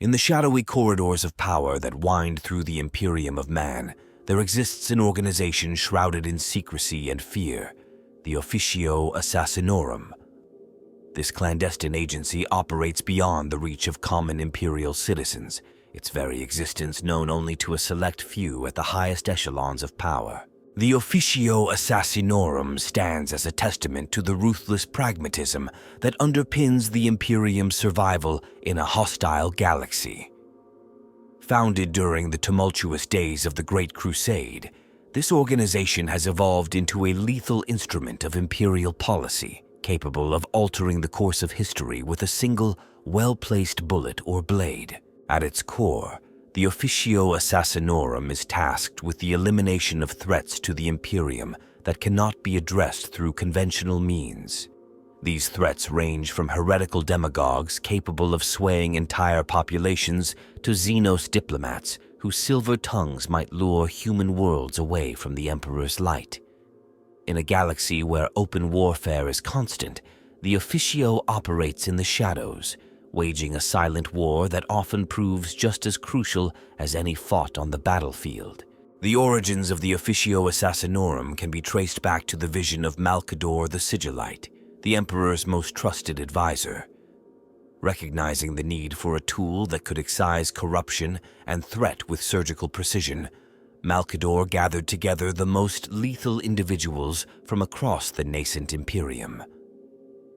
In the shadowy corridors of power that wind through the Imperium of man, there exists an organization shrouded in secrecy and fear, the Officio Assassinorum. This clandestine agency operates beyond the reach of common Imperial citizens, its very existence known only to a select few at the highest echelons of power. The Officio Assassinorum stands as a testament to the ruthless pragmatism that underpins the Imperium's survival in a hostile galaxy. Founded during the tumultuous days of the Great Crusade, this organization has evolved into a lethal instrument of Imperial policy, capable of altering the course of history with a single, well-placed bullet or blade. At its core, the Officio Assassinorum is tasked with the elimination of threats to the Imperium that cannot be addressed through conventional means. These threats range from heretical demagogues capable of swaying entire populations to Xenos diplomats whose silver tongues might lure human worlds away from the Emperor's light. In a galaxy where open warfare is constant, the Officio operates in the shadows, waging a silent war that often proves just as crucial as any fought on the battlefield. The origins of the Officio Assassinorum can be traced back to the vision of Malcador the Sigillite, the Emperor's most trusted advisor. Recognizing the need for a tool that could excise corruption and threat with surgical precision, Malcador gathered together the most lethal individuals from across the nascent Imperium.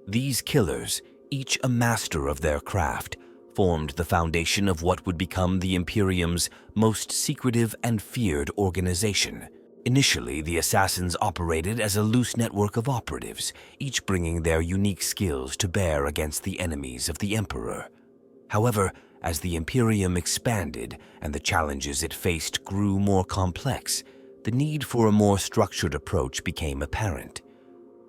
These killers, each a master of their craft, formed the foundation of what would become the Imperium's most secretive and feared organization. Initially, the assassins operated as a loose network of operatives, each bringing their unique skills to bear against the enemies of the Emperor. However, as the Imperium expanded and the challenges it faced grew more complex, the need for a more structured approach became apparent.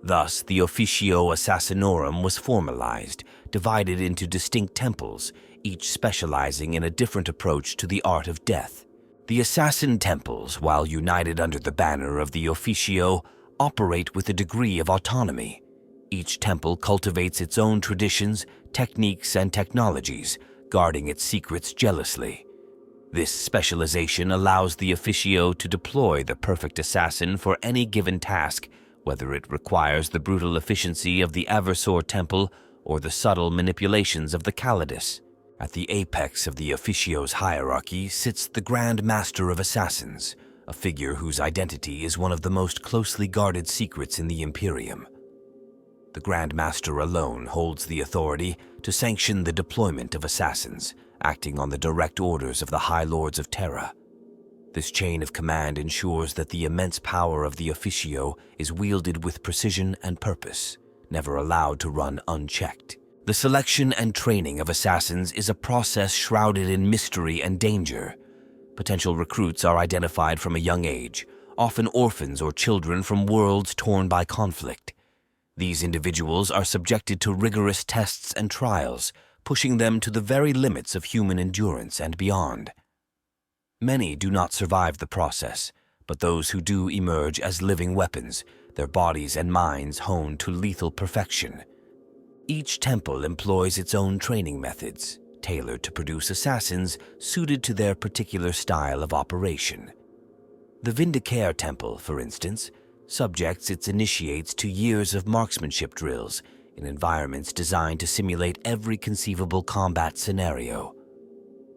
Thus, the Officio Assassinorum was formalized, divided into distinct temples, each specializing in a different approach to the art of death. The Assassin Temples, while united under the banner of the Officio, operate with a degree of autonomy. Each temple cultivates its own traditions, techniques, and technologies, guarding its secrets jealously. This specialization allows the Officio to deploy the perfect assassin for any given task, whether it requires the brutal efficiency of the Aversor Temple or the subtle manipulations of the Calidus. At the apex of the Officio's hierarchy sits the Grand Master of Assassins, a figure whose identity is one of the most closely guarded secrets in the Imperium. The Grand Master alone holds the authority to sanction the deployment of assassins, acting on the direct orders of the High Lords of Terra. This chain of command ensures that the immense power of the Officio is wielded with precision and purpose, never allowed to run unchecked. The selection and training of assassins is a process shrouded in mystery and danger. Potential recruits are identified from a young age, often orphans or children from worlds torn by conflict. These individuals are subjected to rigorous tests and trials, pushing them to the very limits of human endurance and beyond. Many do not survive the process, but those who do emerge as living weapons, their bodies and minds honed to lethal perfection. Each temple employs its own training methods, tailored to produce assassins suited to their particular style of operation. The Vindicare Temple, for instance, subjects its initiates to years of marksmanship drills in environments designed to simulate every conceivable combat scenario.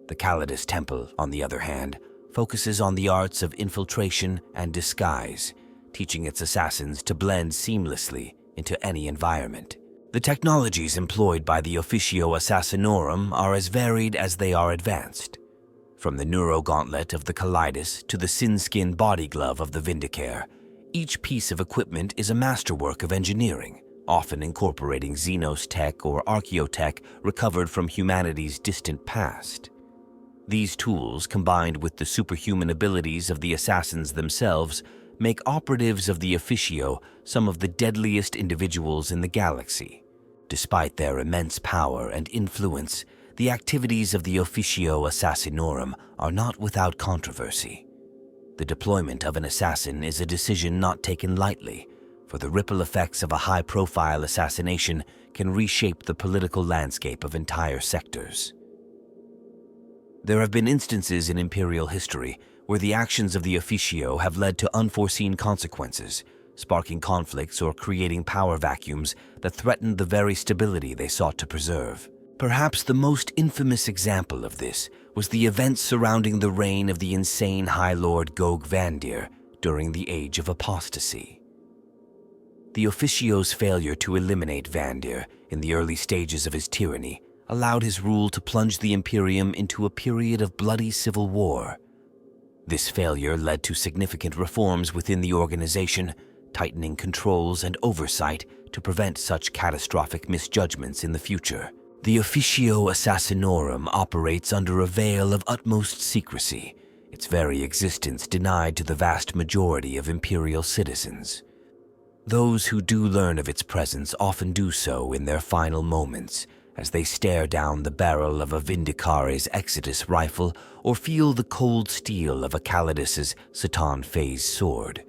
The Calidus Temple, on the other hand, focuses on the arts of infiltration and disguise, teaching its assassins to blend seamlessly into any environment. The technologies employed by the Officio Assassinorum are as varied as they are advanced. From the neurogauntlet of the Calidus to the sin-skin body glove of the Vindicare, each piece of equipment is a masterwork of engineering, often incorporating Xenos tech or archaeotech recovered from humanity's distant past. These tools, combined with the superhuman abilities of the assassins themselves, make operatives of the Officio some of the deadliest individuals in the galaxy. Despite their immense power and influence, the activities of the Officio Assassinorum are not without controversy. The deployment of an assassin is a decision not taken lightly, for the ripple effects of a high-profile assassination can reshape the political landscape of entire sectors. There have been instances in Imperial history where the actions of the Officio have led to unforeseen consequences, sparking conflicts or creating power vacuums that threatened the very stability they sought to preserve. Perhaps the most infamous example of this was the events surrounding the reign of the insane High Lord Gog Vandir during the Age of Apostasy. The Officio's failure to eliminate Vandir in the early stages of his tyranny allowed his rule to plunge the Imperium into a period of bloody civil war. This failure led to significant reforms within the organization, tightening controls and oversight to prevent such catastrophic misjudgments in the future. The Officio Assassinorum operates under a veil of utmost secrecy, its very existence denied to the vast majority of Imperial citizens. Those who do learn of its presence often do so in their final moments, as they stare down the barrel of a Vindicare's Exodus rifle or feel the cold steel of a Calidus's Satan Phase sword.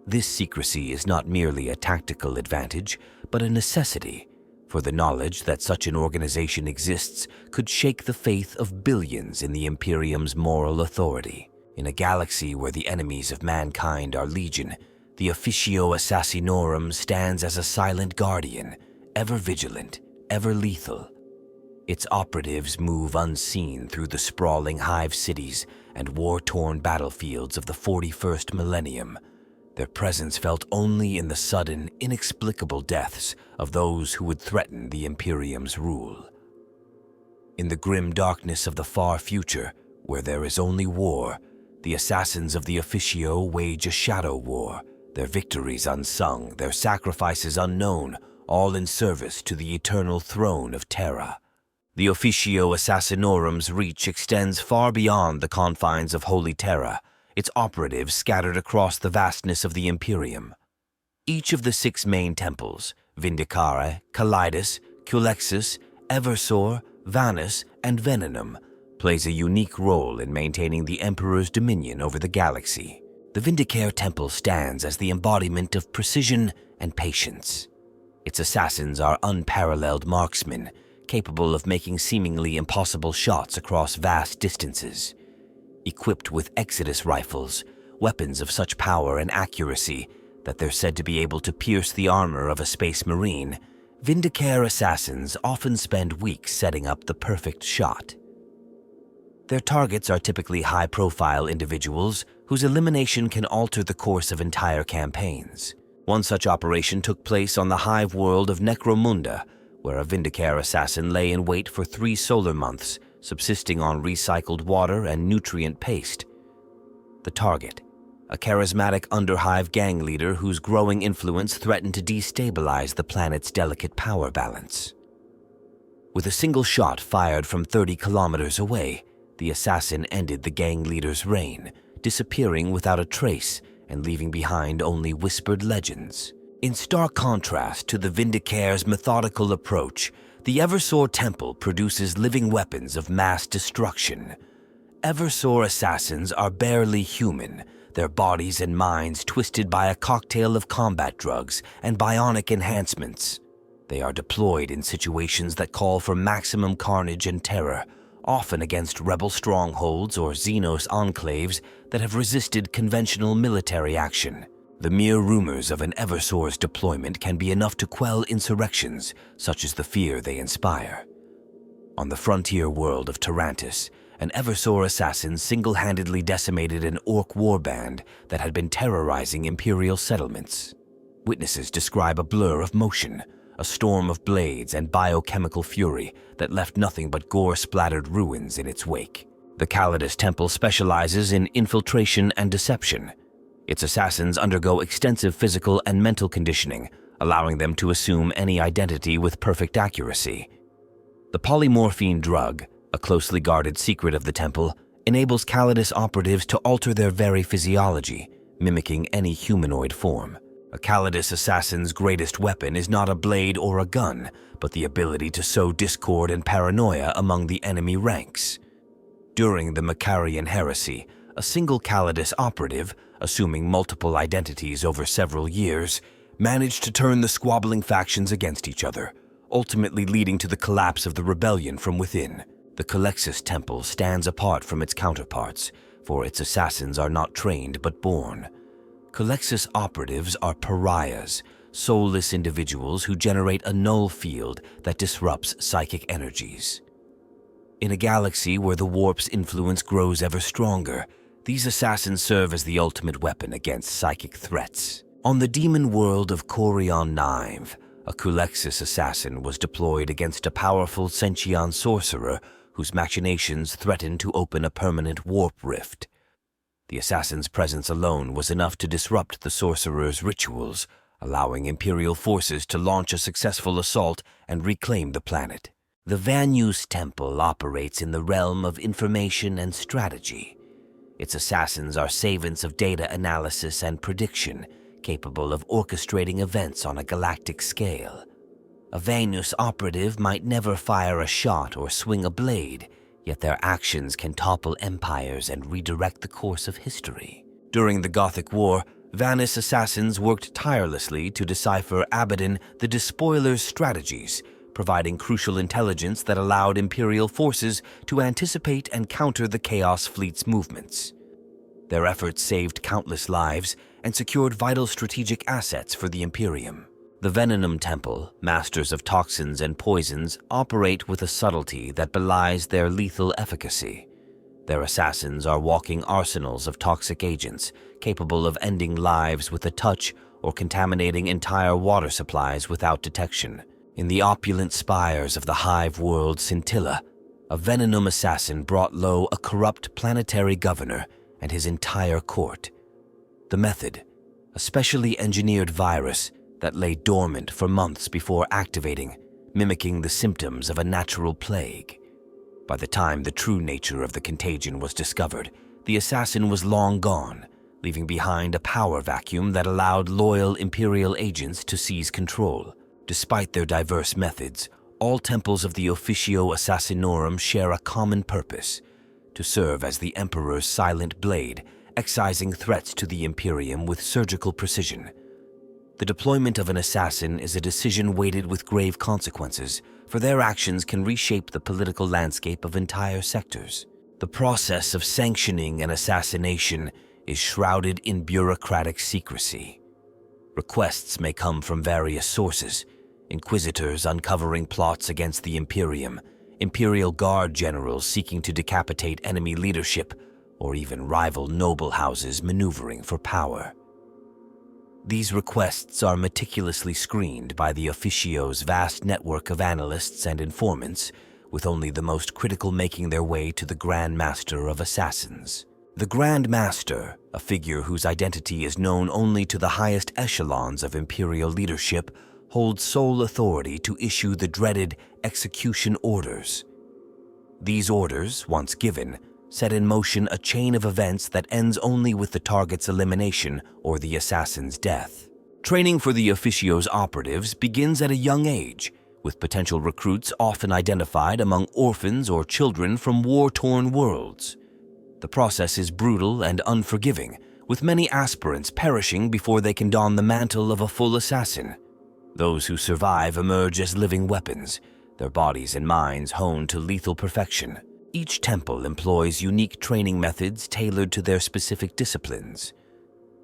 This secrecy is not merely a tactical advantage, but a necessity, for the knowledge that such an organization exists could shake the faith of billions in the Imperium's moral authority. In a galaxy where the enemies of mankind are legion, the Officio Assassinorum stands as a silent guardian, ever vigilant, ever lethal. Its operatives move unseen through the sprawling hive cities and war-torn battlefields of the 41st Millennium, their presence felt only in the sudden, inexplicable deaths of those who would threaten the Imperium's rule. In the grim darkness of the far future, where there is only war, the assassins of the Officio wage a shadow war, their victories unsung, their sacrifices unknown, all in service to the eternal throne of Terra. The Officio Assassinorum's reach extends far beyond the confines of Holy Terra, its operatives scattered across the vastness of the Imperium. Each of the 6 main temples, Vindicare, Calidus, Culexus, Eversor, Vanus, and Venenum, plays a unique role in maintaining the Emperor's dominion over the galaxy. The Vindicare Temple stands as the embodiment of precision and patience. Its assassins are unparalleled marksmen, capable of making seemingly impossible shots across vast distances. Equipped with Exodus rifles, weapons of such power and accuracy that they're said to be able to pierce the armor of a space marine, Vindicare assassins often spend weeks setting up the perfect shot. Their targets are typically high-profile individuals whose elimination can alter the course of entire campaigns. One such operation took place on the hive world of Necromunda, where a Vindicare assassin lay in wait for 3 solar months, subsisting on recycled water and nutrient paste. The target, a charismatic underhive gang leader whose growing influence threatened to destabilize the planet's delicate power balance. With a single shot fired from 30 kilometers away, the assassin ended the gang leader's reign, disappearing without a trace and leaving behind only whispered legends. In stark contrast to the Vindicare's methodical approach, the Eversor Temple produces living weapons of mass destruction. Eversor assassins are barely human, their bodies and minds twisted by a cocktail of combat drugs and bionic enhancements. They are deployed in situations that call for maximum carnage and terror, often against rebel strongholds or Xenos enclaves that have resisted conventional military action. The mere rumors of an Eversor's deployment can be enough to quell insurrections, such as the fear they inspire. On the frontier world of Tarantus, an Eversor assassin single-handedly decimated an orc warband that had been terrorizing Imperial settlements. Witnesses describe a blur of motion, a storm of blades and biochemical fury that left nothing but gore-splattered ruins in its wake. The Calidus Temple specializes in infiltration and deception. Its assassins undergo extensive physical and mental conditioning, allowing them to assume any identity with perfect accuracy. The polymorphine drug, a closely guarded secret of the temple, enables Calidus operatives to alter their very physiology, mimicking any humanoid form. A Calidus assassin's greatest weapon is not a blade or a gun, but the ability to sow discord and paranoia among the enemy ranks. During the Macarian heresy, a single Calidus operative, assuming multiple identities over several years, managed to turn the squabbling factions against each other, ultimately leading to the collapse of the rebellion from within. The Calexis Temple stands apart from its counterparts, for its assassins are not trained but born. Calexis operatives are pariahs, soulless individuals who generate a null field that disrupts psychic energies. In a galaxy where the warp's influence grows ever stronger, these assassins serve as the ultimate weapon against psychic threats. On the demon world of Corion Nive, a Calexis assassin was deployed against a powerful Sentient sorcerer whose machinations threatened to open a permanent warp rift. The assassin's presence alone was enough to disrupt the sorcerer's rituals, allowing Imperial forces to launch a successful assault and reclaim the planet. The Vanus Temple operates in the realm of information and strategy. Its assassins are savants of data analysis and prediction, capable of orchestrating events on a galactic scale. A Vanus operative might never fire a shot or swing a blade, yet their actions can topple empires and redirect the course of history. During the Gothic War, Vanus assassins worked tirelessly to decipher Abaddon the Despoiler's strategies, providing crucial intelligence that allowed Imperial forces to anticipate and counter the Chaos Fleet's movements. Their efforts saved countless lives and secured vital strategic assets for the Imperium. The Venenum Temple, masters of toxins and poisons, operate with a subtlety that belies their lethal efficacy. Their assassins are walking arsenals of toxic agents, capable of ending lives with a touch or contaminating entire water supplies without detection. In the opulent spires of the hive world Scintilla, a Venenum assassin brought low a corrupt planetary governor and his entire court. The method, a specially engineered virus that lay dormant for months before activating, mimicking the symptoms of a natural plague. By the time the true nature of the contagion was discovered, the assassin was long gone, leaving behind a power vacuum that allowed loyal Imperial agents to seize control. Despite their diverse methods, all temples of the Officio Assassinorum share a common purpose: to serve as the Emperor's silent blade, excising threats to the Imperium with surgical precision. The deployment of an assassin is a decision weighted with grave consequences, for their actions can reshape the political landscape of entire sectors. The process of sanctioning an assassination is shrouded in bureaucratic secrecy. Requests may come from various sources: inquisitors uncovering plots against the Imperium, Imperial Guard generals seeking to decapitate enemy leadership, or even rival noble houses maneuvering for power. These requests are meticulously screened by the Officio's vast network of analysts and informants, with only the most critical making their way to the Grand Master of Assassins. The Grand Master, a figure whose identity is known only to the highest echelons of Imperial leadership, holds sole authority to issue the dreaded execution orders. These orders, once given, set in motion a chain of events that ends only with the target's elimination or the assassin's death. Training for the Officio's operatives begins at a young age, with potential recruits often identified among orphans or children from war-torn worlds. The process is brutal and unforgiving, with many aspirants perishing before they can don the mantle of a full assassin. Those who survive emerge as living weapons, their bodies and minds honed to lethal perfection. Each temple employs unique training methods tailored to their specific disciplines.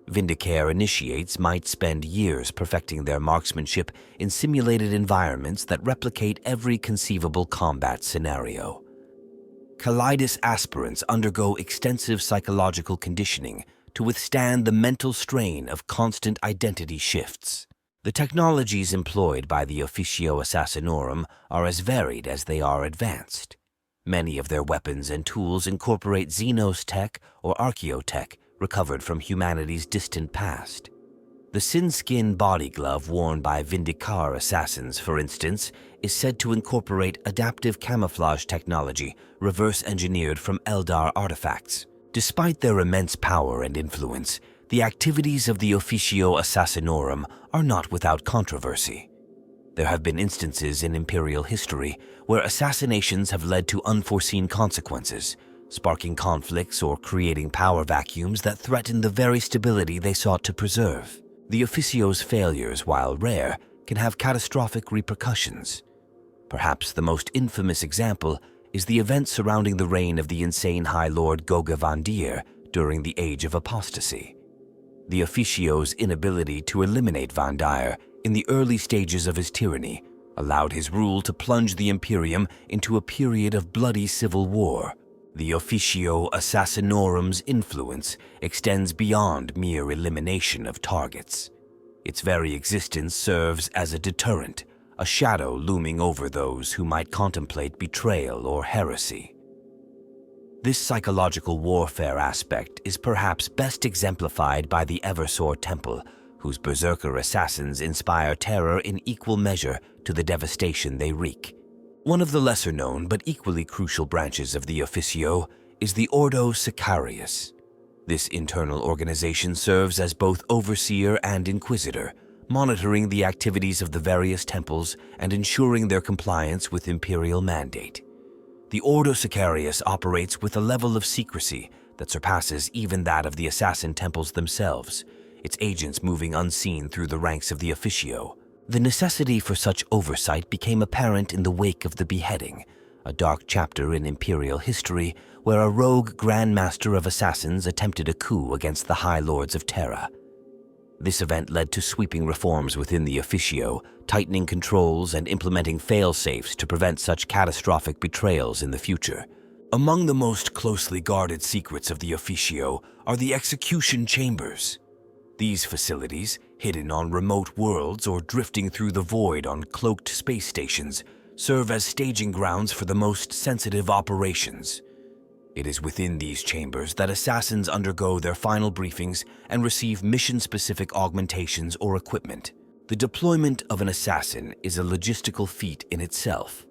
Vindicare initiates might spend years perfecting their marksmanship in simulated environments that replicate every conceivable combat scenario. Kaleidus aspirants undergo extensive psychological conditioning to withstand the mental strain of constant identity shifts. The technologies employed by the Officio Assassinorum are as varied as they are advanced. Many of their weapons and tools incorporate Xenos tech or archaeotech recovered from humanity's distant past. The sin-skin body glove worn by Vindicare assassins, for instance, is said to incorporate adaptive camouflage technology reverse-engineered from Eldar artifacts. Despite their immense power and influence, the activities of the Officio Assassinorum are not without controversy. There have been instances in Imperial history where assassinations have led to unforeseen consequences, sparking conflicts or creating power vacuums that threaten the very stability they sought to preserve. The Officio's failures, while rare, can have catastrophic repercussions. Perhaps the most infamous example is the event surrounding the reign of the insane High Lord Goga Van Dier during the Age of Apostasy. The Officio's inability to eliminate Van Dier in the early stages of his tyranny allowed his rule to plunge the Imperium into a period of bloody civil war. The Officio Assassinorum's influence extends beyond mere elimination of targets. Its very existence serves as a deterrent, a shadow looming over those who might contemplate betrayal or heresy. This psychological warfare aspect is perhaps best exemplified by the Eversor Temple, whose berserker assassins inspire terror in equal measure to the devastation they wreak. One of the lesser-known but equally crucial branches of the Officio is the Ordo Sicarius. This internal organization serves as both overseer and inquisitor, monitoring the activities of the various temples and ensuring their compliance with imperial mandate. The Ordo Sicarius operates with a level of secrecy that surpasses even that of the assassin temples themselves, its agents moving unseen through the ranks of the Officio. The necessity for such oversight became apparent in the wake of the beheading, a dark chapter in imperial history where a rogue Grand Master of Assassins attempted a coup against the High Lords of Terra. This event led to sweeping reforms within the Officio, tightening controls and implementing fail-safes to prevent such catastrophic betrayals in the future. Among the most closely guarded secrets of the Officio are the execution chambers. These facilities, hidden on remote worlds or drifting through the void on cloaked space stations, serve as staging grounds for the most sensitive operations. It is within these chambers that assassins undergo their final briefings and receive mission-specific augmentations or equipment. The deployment of an assassin is a logistical feat in itself.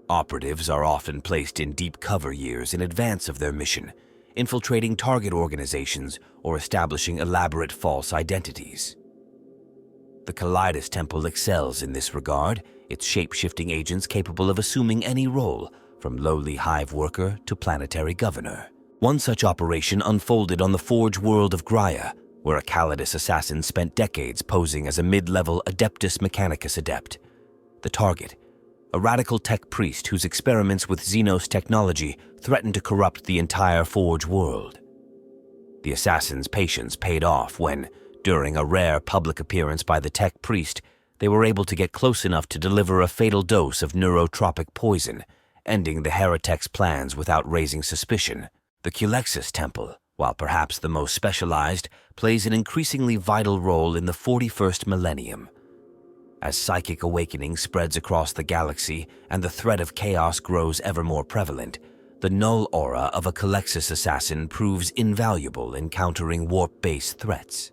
Operatives are often placed in deep cover years in advance of their mission, infiltrating target organizations or establishing elaborate false identities. The Calidus Temple excels in this regard, its shape-shifting agents capable of assuming any role, from lowly hive worker to planetary governor. One such operation unfolded on the Forge world of Graia, where a Calidus assassin spent decades posing as a mid-level Adeptus Mechanicus adept. The target, a radical tech priest whose experiments with Xenos technology threatened to corrupt the entire Forge world. The assassin's patience paid off when, during a rare public appearance by the tech priest, they were able to get close enough to deliver a fatal dose of neurotropic poison, ending the heretic's plans without raising suspicion. The Culexus Temple, while perhaps the most specialized, plays an increasingly vital role in the 41st Millennium. As psychic awakening spreads across the galaxy and the threat of chaos grows ever more prevalent, the null aura of a Culexus assassin proves invaluable in countering warp-based threats.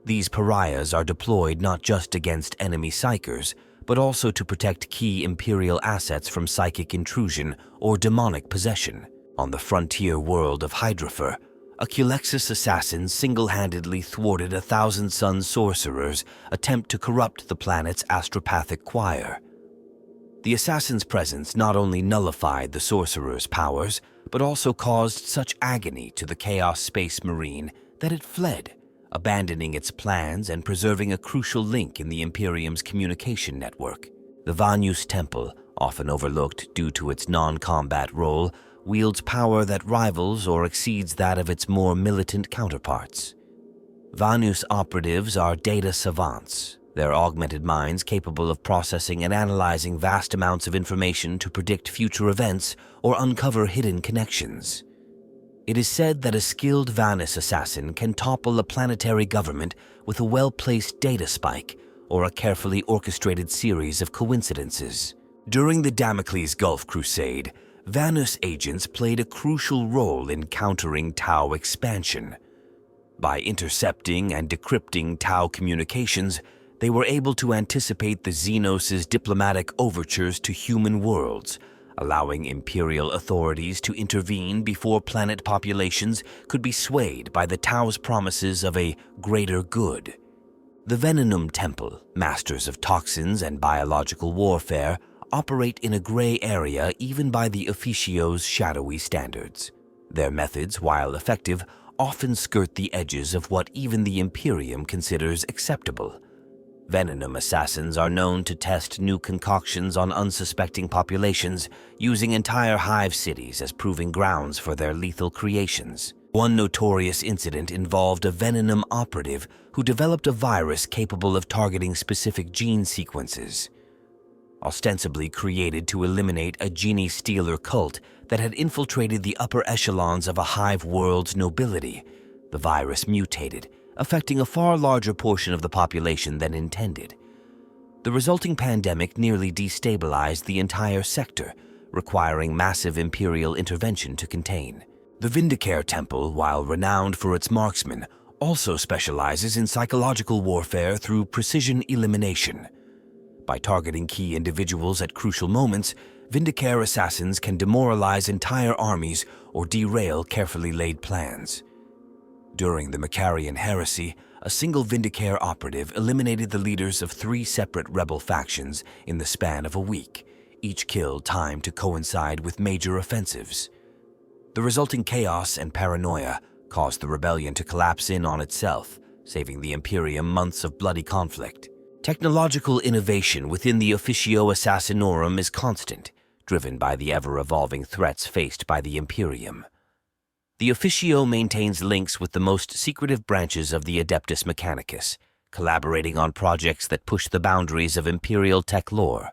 These pariahs are deployed not just against enemy psychers, but also to protect key Imperial assets from psychic intrusion or demonic possession. On the frontier world of Hydrafer, a Culexus assassin single-handedly thwarted 1,000-Sun sorcerers' attempt to corrupt the planet's astropathic choir. The assassin's presence not only nullified the sorcerer's powers, but also caused such agony to the Chaos Space Marine that it fled, abandoning its plans and preserving a crucial link in the Imperium's communication network. The Vanus Temple, often overlooked due to its non-combat role, wields power that rivals or exceeds that of its more militant counterparts. Vanus operatives are data savants, their augmented minds capable of processing and analyzing vast amounts of information to predict future events or uncover hidden connections. It is said that a skilled Vanus assassin can topple a planetary government with a well-placed data spike or a carefully orchestrated series of coincidences. During the Damocles Gulf Crusade, Vanus agents played a crucial role in countering Tau expansion. By intercepting and decrypting Tau communications, they were able to anticipate the Xenos' diplomatic overtures to human worlds, allowing Imperial authorities to intervene before planet populations could be swayed by the Tau's promises of a greater good. The Venenum Temple, masters of toxins and biological warfare, operate in a gray area even by the Officio's shadowy standards. Their methods, while effective, often skirt the edges of what even the Imperium considers acceptable. Venom assassins are known to test new concoctions on unsuspecting populations, using entire hive cities as proving grounds for their lethal creations. One notorious incident involved a Venom operative who developed a virus capable of targeting specific gene sequences. Ostensibly created to eliminate a genie stealer cult that had infiltrated the upper echelons of a hive world's nobility, the virus mutated, affecting a far larger portion of the population than intended. The resulting pandemic nearly destabilized the entire sector, requiring massive Imperial intervention to contain. The Vindicare Temple, while renowned for its marksmen, also specializes in psychological warfare through precision elimination. By targeting key individuals at crucial moments, Vindicare assassins can demoralize entire armies or derail carefully laid plans. During the Macarian heresy, a single Vindicare operative eliminated the leaders of 3 separate rebel factions in the span of a week, each kill timed to coincide with major offensives. The resulting chaos and paranoia caused the rebellion to collapse in on itself, saving the Imperium months of bloody conflict. Technological innovation within the Officio Assassinorum is constant, driven by the ever-evolving threats faced by the Imperium. The Officio maintains links with the most secretive branches of the Adeptus Mechanicus, collaborating on projects that push the boundaries of Imperial tech lore.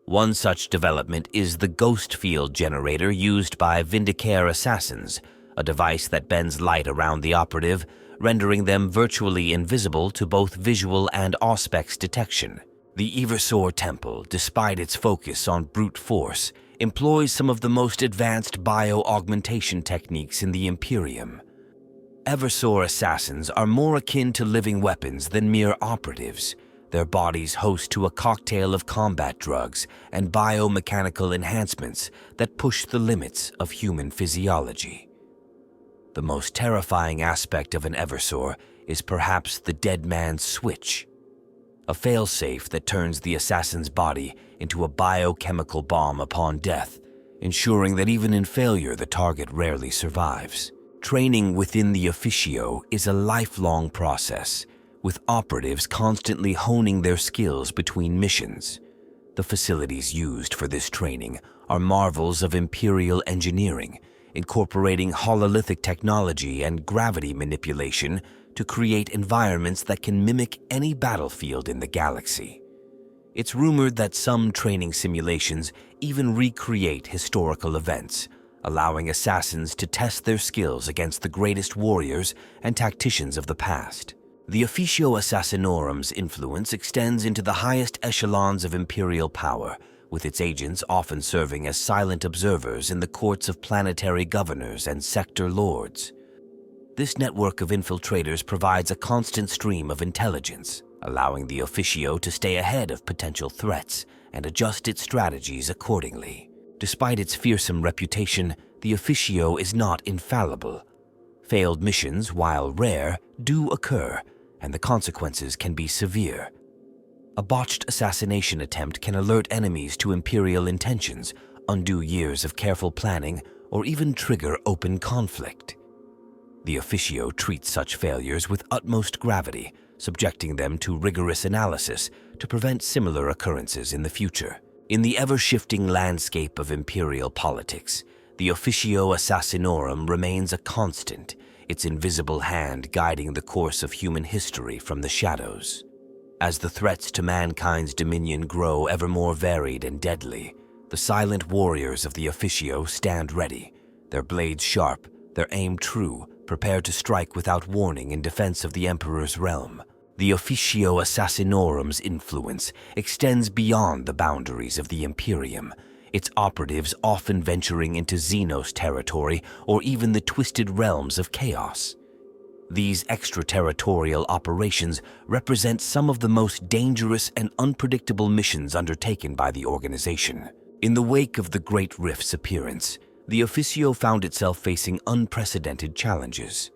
One such development is the ghost field generator used by Vindicare assassins, a device that bends light around the operative, rendering them virtually invisible to both visual and auspex detection. The Eversor Temple, despite its focus on brute force, employs some of the most advanced bio-augmentation techniques in the Imperium. Eversor assassins are more akin to living weapons than mere operatives, their bodies host to a cocktail of combat drugs and biomechanical enhancements that push the limits of human physiology. The most terrifying aspect of an Eversor is perhaps the dead man's switch, a failsafe that turns the assassin's body into a biochemical bomb upon death, ensuring that even in failure the target rarely survives. Training within the Officio is a lifelong process, with operatives constantly honing their skills between missions. The facilities used for this training are marvels of Imperial engineering, incorporating hololithic technology and gravity manipulation to create environments that can mimic any battlefield in the galaxy. It's rumored that some training simulations even recreate historical events, allowing assassins to test their skills against the greatest warriors and tacticians of the past. The Officio Assassinorum's influence extends into the highest echelons of Imperial power, with its agents often serving as silent observers in the courts of planetary governors and sector lords. This network of infiltrators provides a constant stream of intelligence, allowing the Officio to stay ahead of potential threats and adjust its strategies accordingly. Despite its fearsome reputation, the Officio is not infallible. Failed missions, while rare, do occur, and the consequences can be severe. A botched assassination attempt can alert enemies to Imperial intentions, undo years of careful planning, or even trigger open conflict. The Officio treats such failures with utmost gravity, subjecting them to rigorous analysis to prevent similar occurrences in the future. In the ever-shifting landscape of Imperial politics, the Officio Assassinorum remains a constant, its invisible hand guiding the course of human history from the shadows. As the threats to mankind's dominion grow ever more varied and deadly, the silent warriors of the Officio stand ready, their blades sharp, their aim true, prepared to strike without warning in defense of the Emperor's realm. The Officio Assassinorum's influence extends beyond the boundaries of the Imperium, its operatives often venturing into Xenos territory or even the twisted realms of chaos. These extraterritorial operations represent some of the most dangerous and unpredictable missions undertaken by the organization. In the wake of the Great Rift's appearance, the Officio found itself facing unprecedented challenges.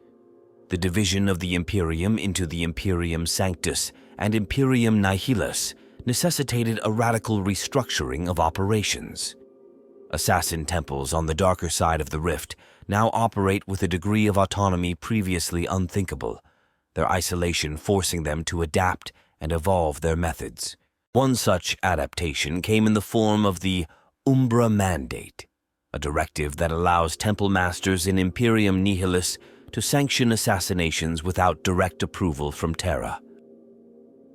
The division of the Imperium into the Imperium Sanctus and Imperium Nihilus necessitated a radical restructuring of operations. Assassin temples on the darker side of the Rift now operate with a degree of autonomy previously unthinkable, their isolation forcing them to adapt and evolve their methods. One such adaptation came in the form of the Umbra Mandate, a directive that allows temple masters in Imperium Nihilis to sanction assassinations without direct approval from Terra.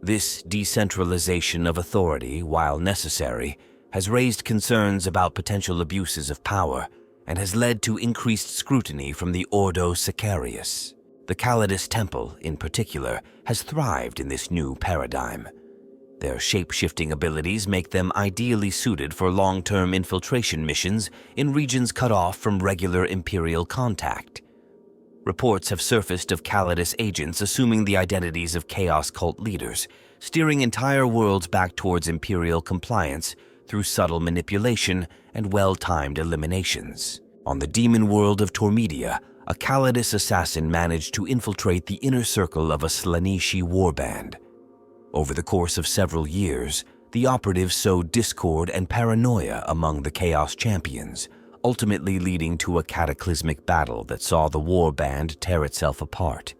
This decentralization of authority, while necessary, has raised concerns about potential abuses of power and has led to increased scrutiny from the Ordo Sicarius. The Calidus Temple, in particular, has thrived in this new paradigm. Their shape-shifting abilities make them ideally suited for long-term infiltration missions in regions cut off from regular Imperial contact. Reports have surfaced of Calidus agents assuming the identities of Chaos cult leaders, steering entire worlds back towards Imperial compliance through subtle manipulation and well-timed eliminations. On the demon world of Tormedia, a Calidus assassin managed to infiltrate the inner circle of a Slaaneshi warband. Over the course of several years, the operatives sowed discord and paranoia among the Chaos champions, ultimately leading to a cataclysmic battle that saw the warband tear itself apart.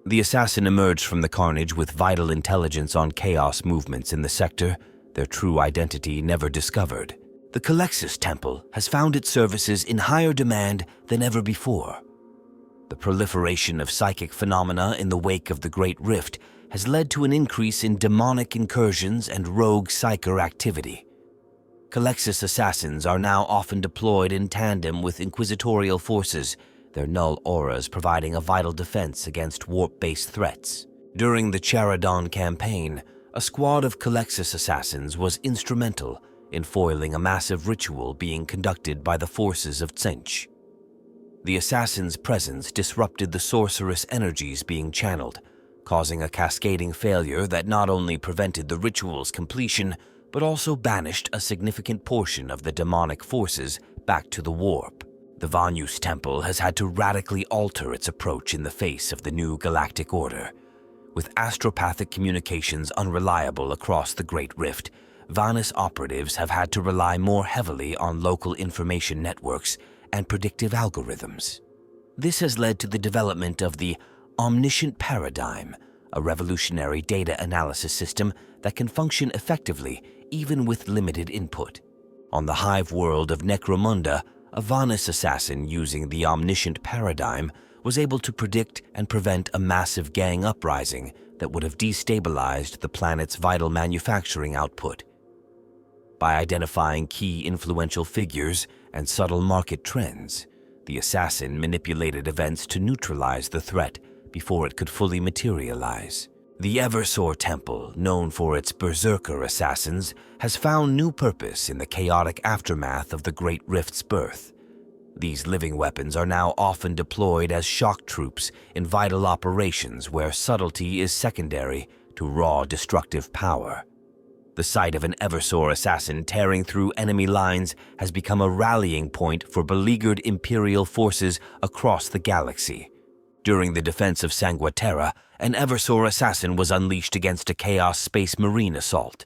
The assassin emerged from the carnage with vital intelligence on Chaos movements in the sector, their true identity never discovered. The Calexis Temple has found its services in higher demand than ever before. The proliferation of psychic phenomena in the wake of the Great Rift has led to an increase in demonic incursions and rogue psyker activity. Calexis assassins are now often deployed in tandem with inquisitorial forces, their null auras providing a vital defense against warp-based threats. During the Charadon campaign, a squad of Calexis assassins was instrumental in foiling a massive ritual being conducted by the forces of Tsench. The assassin's presence disrupted the sorceress energies being channeled, causing a cascading failure that not only prevented the ritual's completion, but also banished a significant portion of the demonic forces back to the warp. The Vanus Temple has had to radically alter its approach in the face of the new Galactic Order. With astropathic communications unreliable across the Great Rift, Vanus operatives have had to rely more heavily on local information networks and predictive algorithms. This has led to the development of the Omniscient Paradigm, a revolutionary data analysis system that can function effectively even with limited input. On the hive world of Necromunda, a Vanus assassin using the Omniscient Paradigm was able to predict and prevent a massive gang uprising that would have destabilized the planet's vital manufacturing output. By identifying key influential figures and subtle market trends, the assassin manipulated events to neutralize the threat before it could fully materialize. The Eversor Temple, known for its berserker assassins, has found new purpose in the chaotic aftermath of the Great Rift's birth. These living weapons are now often deployed as shock troops in vital operations where subtlety is secondary to raw destructive power. The sight of an Eversor assassin tearing through enemy lines has become a rallying point for beleaguered Imperial forces across the galaxy. During the defense of Sanguaterra, an Eversor assassin was unleashed against a Chaos Space Marine assault.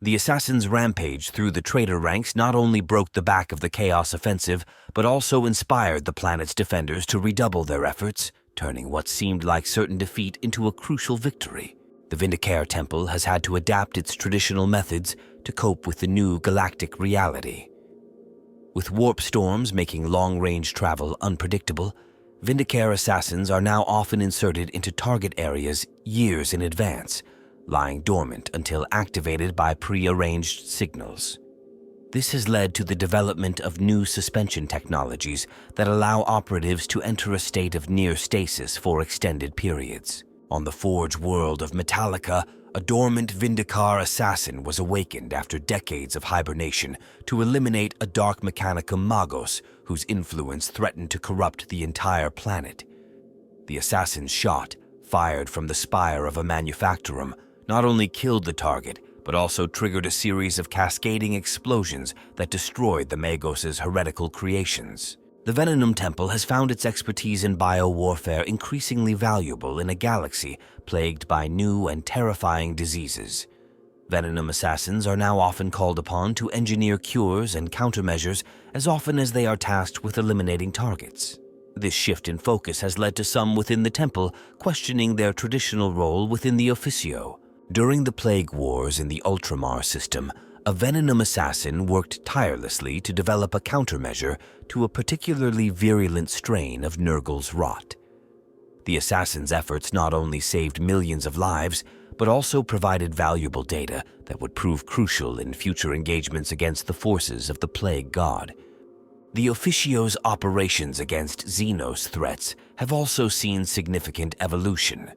The assassin's rampage through the traitor ranks not only broke the back of the Chaos offensive, but also inspired the planet's defenders to redouble their efforts, turning what seemed like certain defeat into a crucial victory. The Vindicare Temple has had to adapt its traditional methods to cope with the new galactic reality. With warp storms making long-range travel unpredictable, Vindicare assassins are now often inserted into target areas years in advance, lying dormant until activated by pre-arranged signals. This has led to the development of new suspension technologies that allow operatives to enter a state of near stasis for extended periods. On the Forge world of Metallica, a dormant Vindicar assassin was awakened after decades of hibernation to eliminate a Dark Mechanicum Magos whose influence threatened to corrupt the entire planet. The assassin's shot, fired from the spire of a manufactorum, not only killed the target, but also triggered a series of cascading explosions that destroyed the Magos' heretical creations. The Venenum Temple has found its expertise in biowarfare increasingly valuable in a galaxy plagued by new and terrifying diseases. Venenum assassins are now often called upon to engineer cures and countermeasures as often as they are tasked with eliminating targets. This shift in focus has led to some within the temple questioning their traditional role within the Officio. During the Plague Wars in the Ultramar system, a Venom assassin worked tirelessly to develop a countermeasure to a particularly virulent strain of Nurgle's rot. The assassin's efforts not only saved millions of lives, but also provided valuable data that would prove crucial in future engagements against the forces of the Plague God. The Officio's operations against Xenos threats have also seen significant evolution.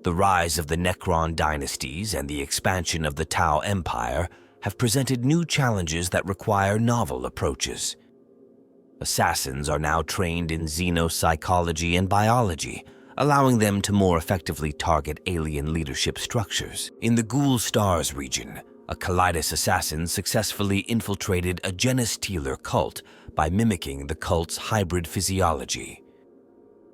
The rise of the Necron dynasties and the expansion of the Tau Empire have presented new challenges that require novel approaches. Assassins are now trained in xenopsychology and biology, allowing them to more effectively target alien leadership structures. In the Ghoul Stars region, a Kalidas assassin successfully infiltrated a Genestealer cult by mimicking the cult's hybrid physiology.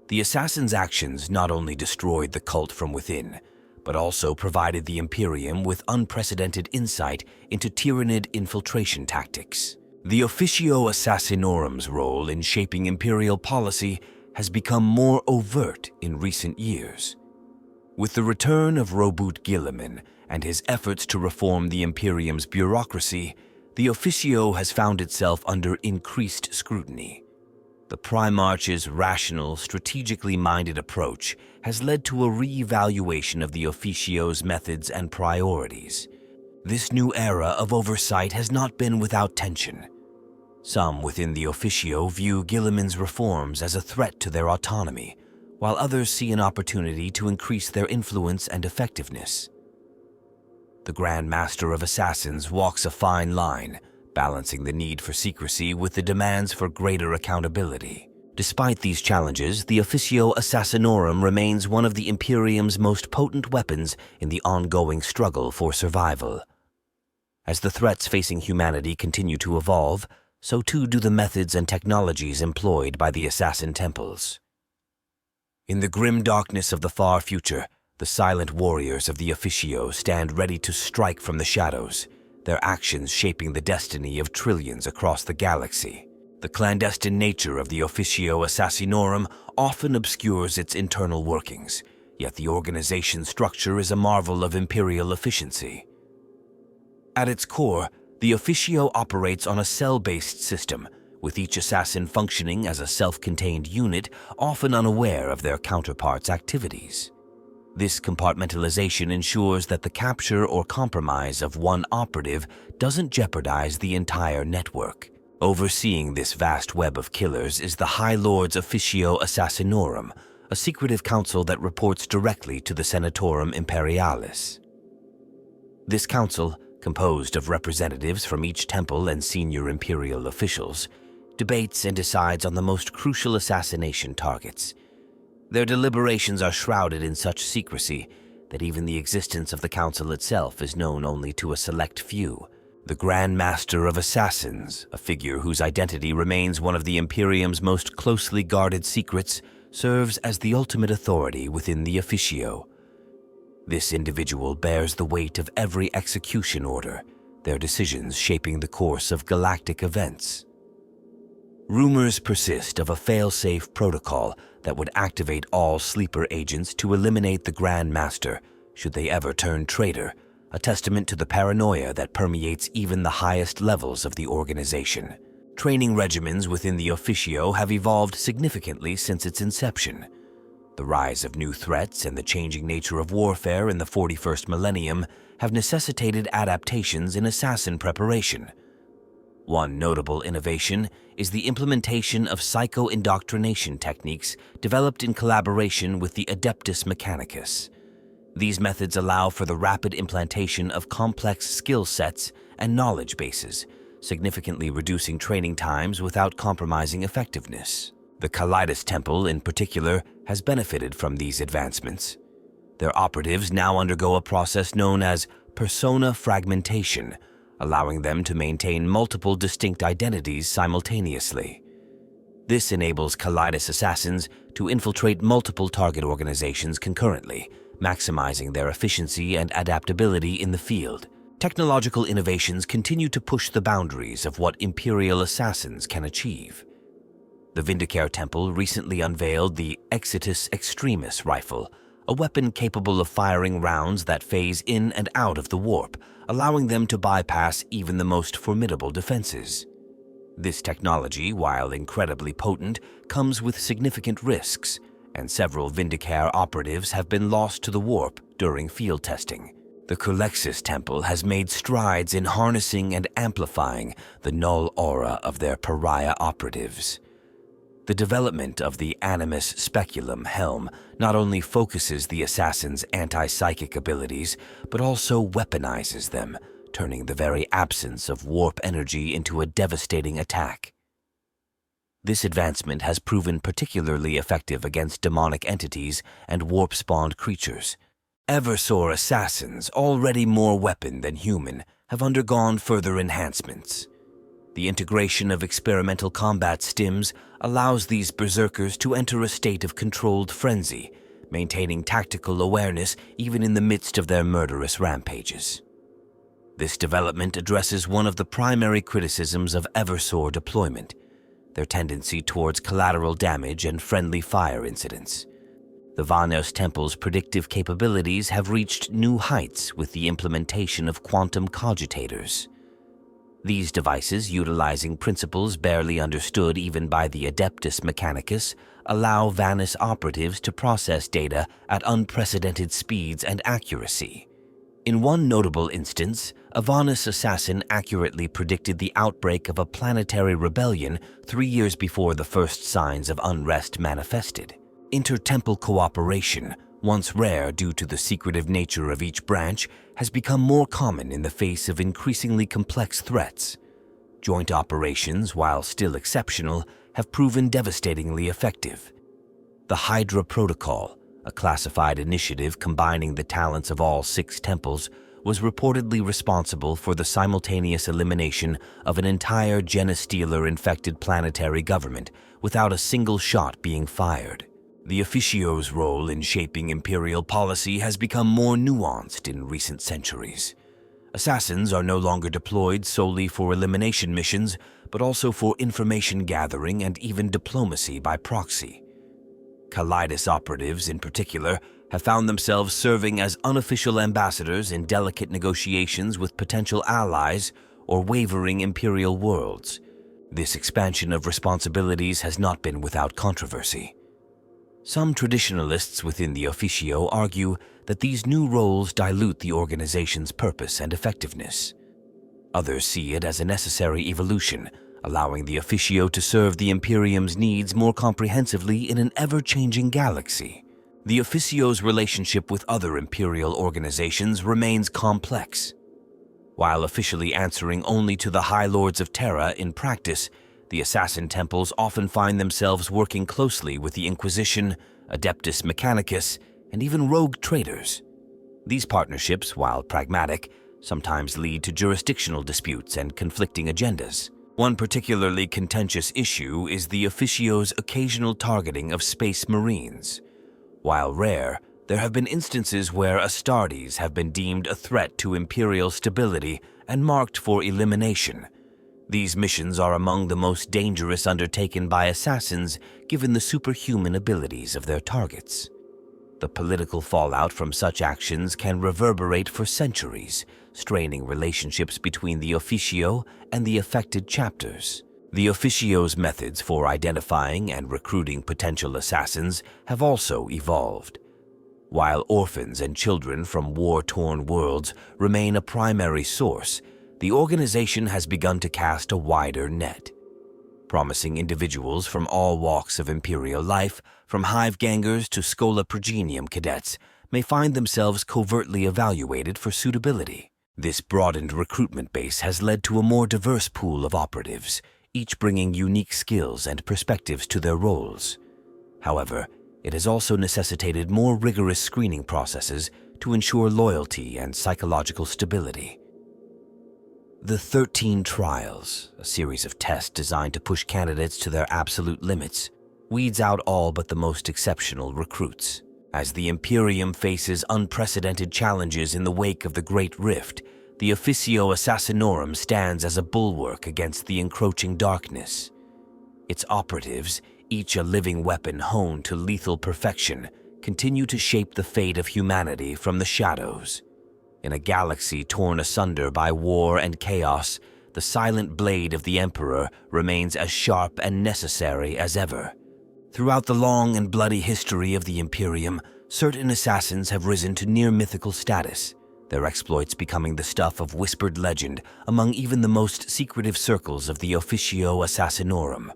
The assassin's actions not only destroyed the cult from within, but also provided the Imperium with unprecedented insight into Tyranid infiltration tactics. The Officio Assassinorum's role in shaping Imperial policy has become more overt in recent years. With the return of Roboute Guilliman and his efforts to reform the Imperium's bureaucracy, the Officio has found itself under increased scrutiny. The Primarch's rational, strategically minded approach has led to a re-evaluation of the Officio's methods and priorities. This new era of oversight has not been without tension. Some within the Officio view Guilliman's reforms as a threat to their autonomy, while others see an opportunity to increase their influence and effectiveness. The Grand Master of Assassins walks a fine line, balancing the need for secrecy with the demands for greater accountability. Despite these challenges, the Officio Assassinorum remains one of the Imperium's most potent weapons in the ongoing struggle for survival. As the threats facing humanity continue to evolve, so too do the methods and technologies employed by the assassin temples. In the grim darkness of the far future, the silent warriors of the Officio stand ready to strike from the shadows, their actions shaping the destiny of trillions across the galaxy. The clandestine nature of the Officio Assassinorum often obscures its internal workings, yet the organization's structure is a marvel of imperial efficiency. At its core, the Officio operates on a cell-based system, with each assassin functioning as a self-contained unit, often unaware of their counterparts' activities. This compartmentalization ensures that the capture or compromise of one operative doesn't jeopardize the entire network. Overseeing this vast web of killers is the High Lord's Officio Assassinorum, a secretive council that reports directly to the Senatorum Imperialis. This council, composed of representatives from each temple and senior imperial officials, debates and decides on the most crucial assassination targets. Their deliberations are shrouded in such secrecy that even the existence of the council itself is known only to a select few. The Grand Master of Assassins, a figure whose identity remains one of the Imperium's most closely guarded secrets, serves as the ultimate authority within the Officio. This individual bears the weight of every execution order, their decisions shaping the course of galactic events. Rumors persist of a fail-safe protocol that would activate all sleeper agents to eliminate the Grand Master should they ever turn traitor, a testament to the paranoia that permeates even the highest levels of the organization. Training regimens within the Officio have evolved significantly since its inception. The rise of new threats and the changing nature of warfare in the 41st Millennium have necessitated adaptations in assassin preparation. One notable innovation is the implementation of psycho-indoctrination techniques developed in collaboration with the Adeptus Mechanicus. These methods allow for the rapid implantation of complex skill sets and knowledge bases, significantly reducing training times without compromising effectiveness. The Kalidas Temple, in particular, has benefited from these advancements. Their operatives now undergo a process known as persona fragmentation, allowing them to maintain multiple distinct identities simultaneously. This enables Kalidas assassins to infiltrate multiple target organizations concurrently, maximizing their efficiency and adaptability in the field. Technological innovations continue to push the boundaries of what Imperial assassins can achieve. The Vindicare Temple recently unveiled the Exitus Extremis rifle, a weapon capable of firing rounds that phase in and out of the warp, allowing them to bypass even the most formidable defenses. This technology, while incredibly potent, comes with significant risks, and several Vindicare operatives have been lost to the warp during field testing. The Culexis Temple has made strides in harnessing and amplifying the null aura of their pariah operatives. The development of the Animus Speculum helm not only focuses the assassin's anti-psychic abilities, but also weaponizes them, turning the very absence of warp energy into a devastating attack. This advancement has proven particularly effective against demonic entities and warp-spawned creatures. Eversor assassins, already more weapon than human, have undergone further enhancements. The integration of experimental combat stims allows these berserkers to enter a state of controlled frenzy, maintaining tactical awareness even in the midst of their murderous rampages. This development addresses one of the primary criticisms of Eversor deployment, their tendency towards collateral damage and friendly fire incidents. The Vanos Temple's predictive capabilities have reached new heights with the implementation of quantum cogitators. These devices, utilizing principles barely understood even by the Adeptus Mechanicus, allow Vanos operatives to process data at unprecedented speeds and accuracy. In one notable instance, a Vanos assassin accurately predicted the outbreak of a planetary rebellion 3 years before the first signs of unrest manifested. Inter-temple cooperation, once rare due to the secretive nature of each branch, has become more common in the face of increasingly complex threats. Joint operations, while still exceptional, have proven devastatingly effective. The Hydra Protocol, a classified initiative combining the talents of all 6 temples, was reportedly responsible for the simultaneous elimination of an entire Genestealer-infected planetary government without a single shot being fired. The Officio's role in shaping imperial policy has become more nuanced in recent centuries. Assassins are no longer deployed solely for elimination missions, but also for information gathering and even diplomacy by proxy. Calidus operatives, in particular, have found themselves serving as unofficial ambassadors in delicate negotiations with potential allies or wavering imperial worlds. This expansion of responsibilities has not been without controversy. Some traditionalists within the Officio argue that these new roles dilute the organization's purpose and effectiveness. Others see it as a necessary evolution, allowing the Officio to serve the Imperium's needs more comprehensively in an ever-changing galaxy. The Officio's relationship with other Imperial organizations remains complex. While officially answering only to the High Lords of Terra in practice, the Assassin Temples often find themselves working closely with the Inquisition, Adeptus Mechanicus, and even rogue traders. These partnerships, while pragmatic, sometimes lead to jurisdictional disputes and conflicting agendas. One particularly contentious issue is the Officio's occasional targeting of space marines. While rare, there have been instances where Astartes have been deemed a threat to Imperial stability and marked for elimination. These missions are among the most dangerous undertaken by assassins given the superhuman abilities of their targets. The political fallout from such actions can reverberate for centuries, straining relationships between the Officio and the affected chapters. The Officio's methods for identifying and recruiting potential assassins have also evolved. While orphans and children from war-torn worlds remain a primary source, the organization has begun to cast a wider net. Promising individuals from all walks of Imperial life, from hive-gangers to Schola Progenium cadets, may find themselves covertly evaluated for suitability. This broadened recruitment base has led to a more diverse pool of operatives, each bringing unique skills and perspectives to their roles. However, it has also necessitated more rigorous screening processes to ensure loyalty and psychological stability. The 13 Trials, a series of tests designed to push candidates to their absolute limits, weeds out all but the most exceptional recruits. As the Imperium faces unprecedented challenges in the wake of the Great Rift, the Officio Assassinorum stands as a bulwark against the encroaching darkness. Its operatives, each a living weapon honed to lethal perfection, continue to shape the fate of humanity from the shadows. In a galaxy torn asunder by war and chaos, the silent blade of the Emperor remains as sharp and necessary as ever. Throughout the long and bloody history of the Imperium, certain assassins have risen to near-mythical status, their exploits becoming the stuff of whispered legend among even the most secretive circles of the Officio Assassinorum.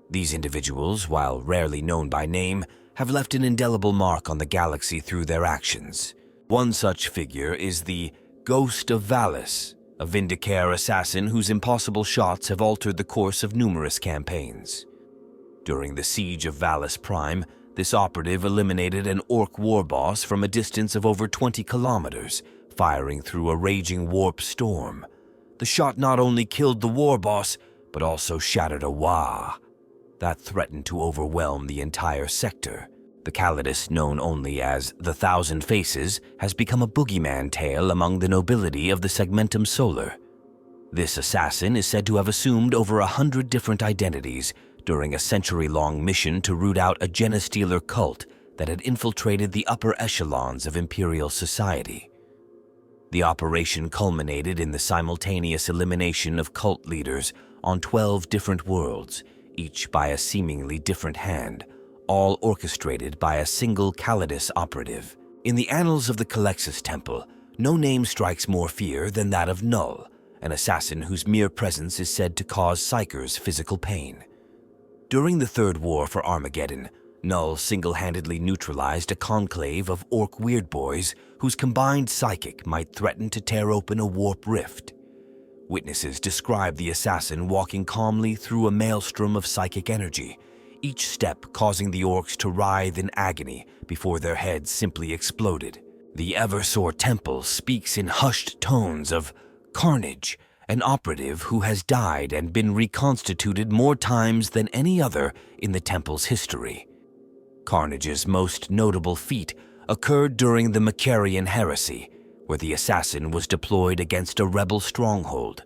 These individuals, while rarely known by name, have left an indelible mark on the galaxy through their actions. One such figure is the Ghost of Valis, a Vindicare assassin whose impossible shots have altered the course of numerous campaigns. During the Siege of Valis Prime, this operative eliminated an orc war boss from a distance of over 20 kilometers, firing through a raging warp storm. The shot not only killed the war boss, but also shattered a Wa that threatened to overwhelm the entire sector. The Calidus, known only as the Thousand Faces, has become a boogeyman tale among the nobility of the Segmentum Solar. This assassin is said to have assumed over 100 different identities during a century-long mission to root out a genestealer cult that had infiltrated the upper echelons of imperial society. The operation culminated in the simultaneous elimination of cult leaders on 12 different worlds, each by a seemingly different hand, all orchestrated by a single Calidus operative. In the annals of the Calexis Temple, no name strikes more fear than that of Null, an assassin whose mere presence is said to cause psychers physical pain. During the Third War for Armageddon, Null single-handedly neutralized a conclave of orc weirdboys whose combined psychic might threaten to tear open a warp rift. Witnesses describe the assassin walking calmly through a maelstrom of psychic energy, each step causing the orcs to writhe in agony before their heads simply exploded. The Eversor Temple speaks in hushed tones of carnage, an operative who has died and been reconstituted more times than any other in the temple's history. Carnage's most notable feat occurred during the Macarian Heresy, where the assassin was deployed against a rebel stronghold.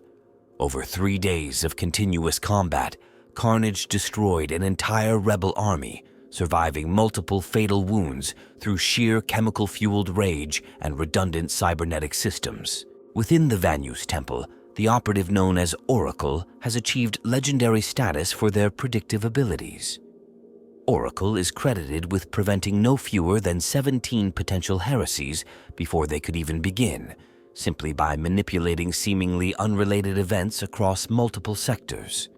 Over 3 days of continuous combat, Carnage destroyed an entire rebel army, surviving multiple fatal wounds through sheer chemical-fueled rage and redundant cybernetic systems. Within the Vanus Temple, the operative known as Oracle has achieved legendary status for their predictive abilities. Oracle is credited with preventing no fewer than 17 potential heresies before they could even begin, simply by manipulating seemingly unrelated events across multiple sectors.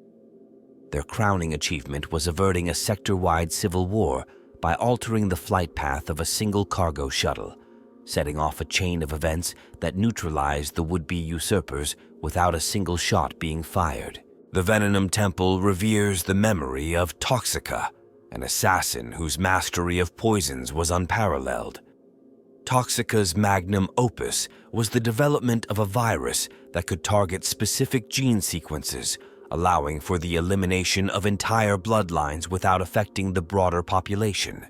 Their crowning achievement was averting a sector-wide civil war by altering the flight path of a single cargo shuttle, setting off a chain of events that neutralized the would-be usurpers without a single shot being fired. The Venenum Temple reveres the memory of Toxica, an assassin whose mastery of poisons was unparalleled. Toxica's magnum opus was the development of a virus that could target specific gene sequences, allowing for the elimination of entire bloodlines without affecting the broader population.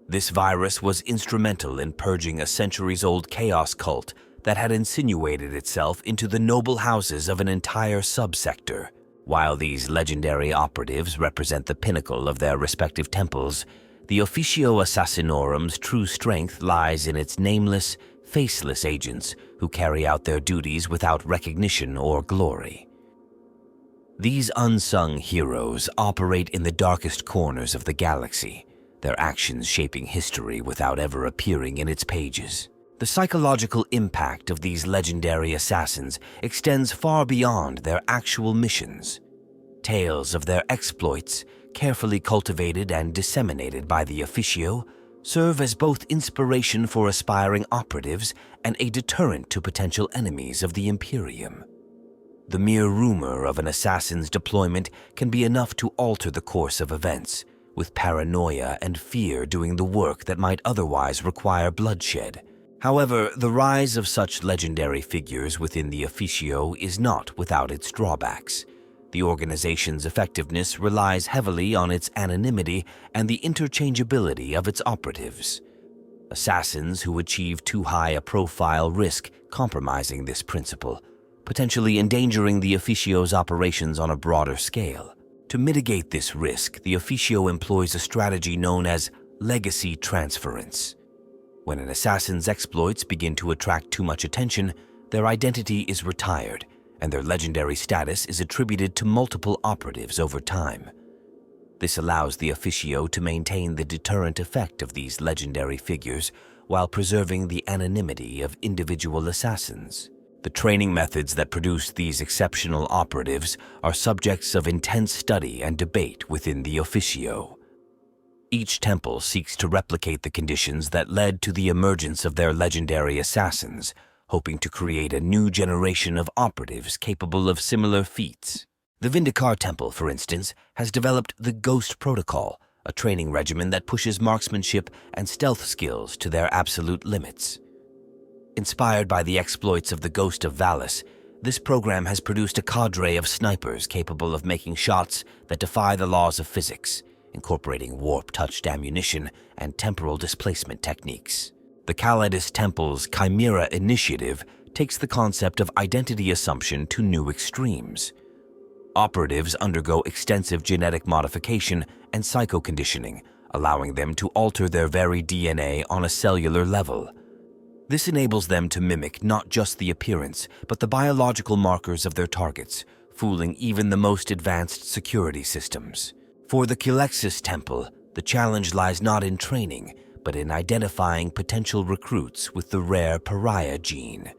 This virus was instrumental in purging a centuries-old chaos cult that had insinuated itself into the noble houses of an entire subsector. While these legendary operatives represent the pinnacle of their respective temples, the Officio Assassinorum's true strength lies in its nameless, faceless agents who carry out their duties without recognition or glory. These unsung heroes operate in the darkest corners of the galaxy, their actions shaping history without ever appearing in its pages. The psychological impact of these legendary assassins extends far beyond their actual missions. Tales of their exploits, carefully cultivated and disseminated by the Officio, serve as both inspiration for aspiring operatives and a deterrent to potential enemies of the Imperium. The mere rumor of an assassin's deployment can be enough to alter the course of events, with paranoia and fear doing the work that might otherwise require bloodshed. However, the rise of such legendary figures within the Officio is not without its drawbacks. The organization's effectiveness relies heavily on its anonymity and the interchangeability of its operatives. Assassins who achieve too high a profile risk compromising this principle, potentially endangering the Officio's operations on a broader scale. To mitigate this risk, the Officio employs a strategy known as legacy transference. When an assassin's exploits begin to attract too much attention, their identity is retired, and their legendary status is attributed to multiple operatives over time. This allows the Officio to maintain the deterrent effect of these legendary figures while preserving the anonymity of individual assassins. The training methods that produce these exceptional operatives are subjects of intense study and debate within the Officio. Each temple seeks to replicate the conditions that led to the emergence of their legendary assassins, hoping to create a new generation of operatives capable of similar feats. The Vindikar Temple, for instance, has developed the Ghost Protocol, a training regimen that pushes marksmanship and stealth skills to their absolute limits. Inspired by the exploits of the Ghost of Valis, this program has produced a cadre of snipers capable of making shots that defy the laws of physics, incorporating warp-touched ammunition and temporal displacement techniques. The Calidus Temple's Chimera Initiative takes the concept of identity assumption to new extremes. Operatives undergo extensive genetic modification and psychoconditioning, allowing them to alter their very DNA on a cellular level. This enables them to mimic not just the appearance, but the biological markers of their targets, fooling even the most advanced security systems. For the Kilexis Temple, the challenge lies not in training, but in identifying potential recruits with the rare pariah gene.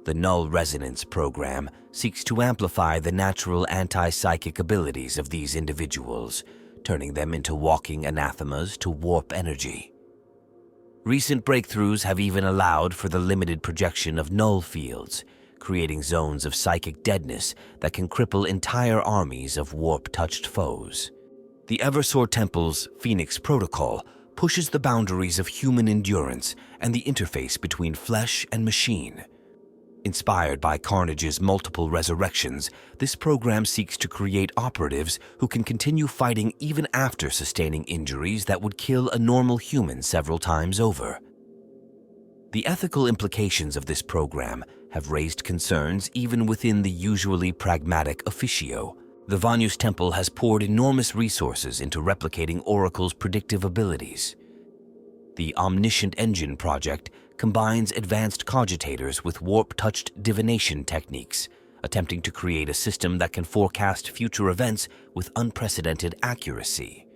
The Null Resonance program seeks to amplify the natural anti-psychic abilities of these individuals, turning them into walking anathemas to warp energy. Recent breakthroughs have even allowed for the limited projection of null fields, creating zones of psychic deadness that can cripple entire armies of warp-touched foes. The Eversor Temple's Phoenix Protocol pushes the boundaries of human endurance and the interface between flesh and machine. Inspired by Carnage's multiple resurrections, this program seeks to create operatives who can continue fighting even after sustaining injuries that would kill a normal human several times over. The ethical implications of this program have raised concerns even within the usually pragmatic Officio. The Vanus Temple has poured enormous resources into replicating Oracle's predictive abilities. The Omniscient Engine project combines advanced cogitators with warp-touched divination techniques, attempting to create a system that can forecast future events with unprecedented accuracy.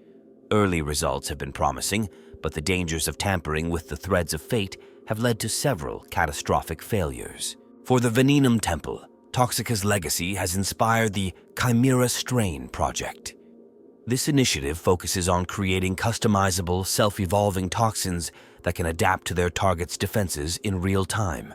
Early results have been promising, but the dangers of tampering with the threads of fate have led to several catastrophic failures. For the Venenum Temple, Toxica's legacy has inspired the Chimera Strain project. This initiative focuses on creating customizable, self-evolving toxins that can adapt to their target's defenses in real time.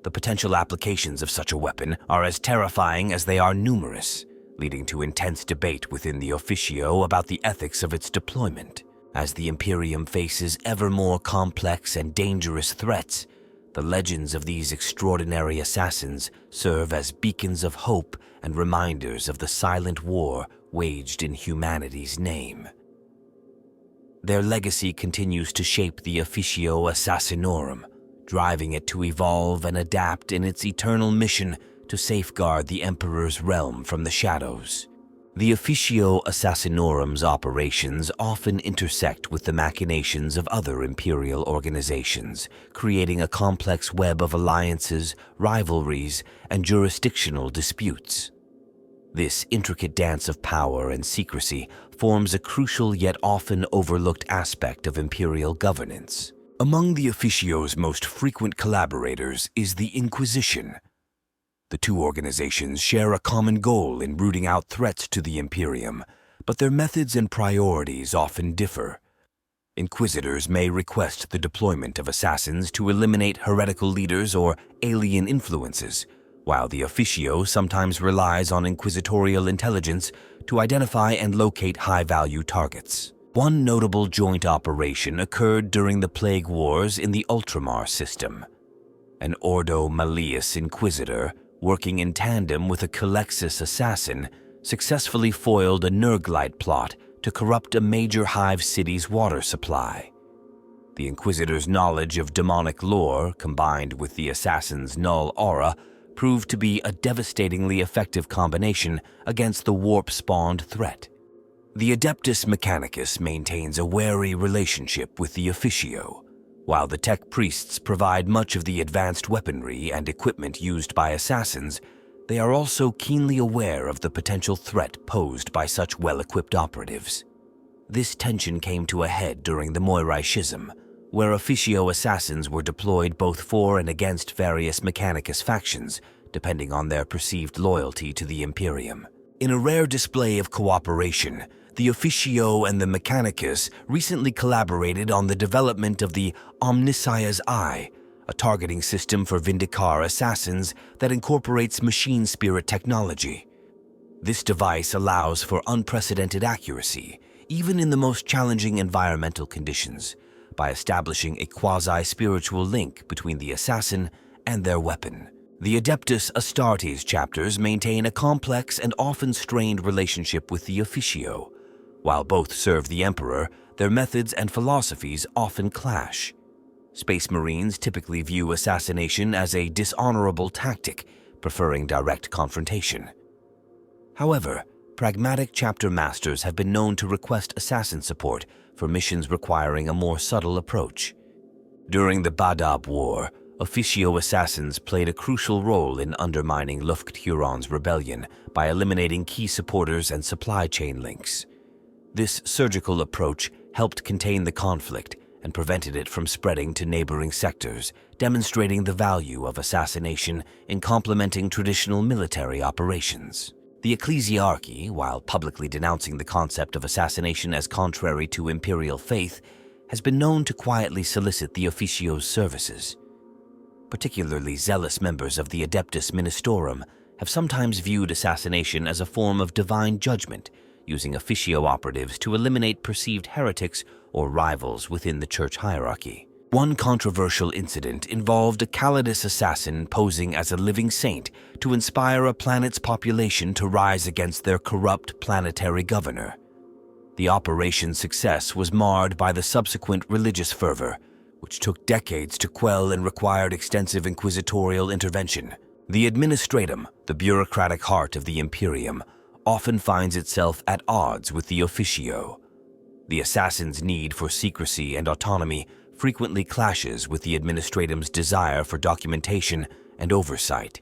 The potential applications of such a weapon are as terrifying as they are numerous, leading to intense debate within the Officio about the ethics of its deployment. As the Imperium faces ever more complex and dangerous threats, the legends of these extraordinary assassins serve as beacons of hope and reminders of the silent war waged in humanity's name. Their legacy continues to shape the Officio Assassinorum, driving it to evolve and adapt in its eternal mission to safeguard the Emperor's realm from the shadows. The Officio Assassinorum's operations often intersect with the machinations of other imperial organizations, creating a complex web of alliances, rivalries, and jurisdictional disputes. This intricate dance of power and secrecy forms a crucial yet often overlooked aspect of imperial governance. Among the Officio's most frequent collaborators is the Inquisition. The two organizations share a common goal in rooting out threats to the Imperium, but their methods and priorities often differ. Inquisitors may request the deployment of assassins to eliminate heretical leaders or alien influences, while the Officio sometimes relies on inquisitorial intelligence to identify and locate high-value targets. One notable joint operation occurred during the Plague Wars in the Ultramar system. An Ordo Malleus Inquisitor, working in tandem with a Calexis assassin, successfully foiled a Nurglite plot to corrupt a major hive city's water supply. The Inquisitor's knowledge of demonic lore, combined with the assassin's null aura, proved to be a devastatingly effective combination against the warp-spawned threat. The Adeptus Mechanicus maintains a wary relationship with the Officio. While the tech priests provide much of the advanced weaponry and equipment used by assassins, they are also keenly aware of the potential threat posed by such well-equipped operatives. This tension came to a head during the Moirai Schism, where Officio assassins were deployed both for and against various Mechanicus factions, depending on their perceived loyalty to the Imperium. In a rare display of cooperation, the Officio and the Mechanicus recently collaborated on the development of the Omnissiah's Eye, a targeting system for Vindicar assassins that incorporates machine spirit technology. This device allows for unprecedented accuracy, even in the most challenging environmental conditions, by establishing a quasi-spiritual link between the assassin and their weapon. The Adeptus Astartes chapters maintain a complex and often strained relationship with the Officio. While both serve the Emperor, their methods and philosophies often clash. Space Marines typically view assassination as a dishonorable tactic, preferring direct confrontation. However, pragmatic chapter masters have been known to request assassin support for missions requiring a more subtle approach. During the Badab War, Officio assassins played a crucial role in undermining Luft-Huron's rebellion by eliminating key supporters and supply chain links. This surgical approach helped contain the conflict and prevented it from spreading to neighboring sectors, demonstrating the value of assassination in complementing traditional military operations. The Ecclesiarchy, while publicly denouncing the concept of assassination as contrary to imperial faith, has been known to quietly solicit the Officio's services. Particularly zealous members of the Adeptus Ministorum have sometimes viewed assassination as a form of divine judgment, using Officio operatives to eliminate perceived heretics or rivals within the church hierarchy. One controversial incident involved a Calidus assassin posing as a living saint to inspire a planet's population to rise against their corrupt planetary governor. The operation's success was marred by the subsequent religious fervor, which took decades to quell and required extensive inquisitorial intervention. The Administratum, the bureaucratic heart of the Imperium, often finds itself at odds with the Officio. The assassin's need for secrecy and autonomy frequently clashes with the Administratum's desire for documentation and oversight.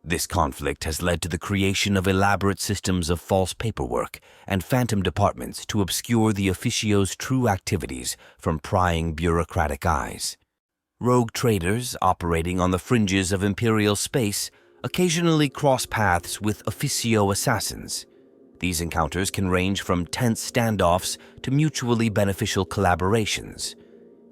This conflict has led to the creation of elaborate systems of false paperwork and phantom departments to obscure the Officio's true activities from prying bureaucratic eyes. Rogue traders operating on the fringes of Imperial space occasionally cross paths with Officio assassins. These encounters can range from tense standoffs to mutually beneficial collaborations.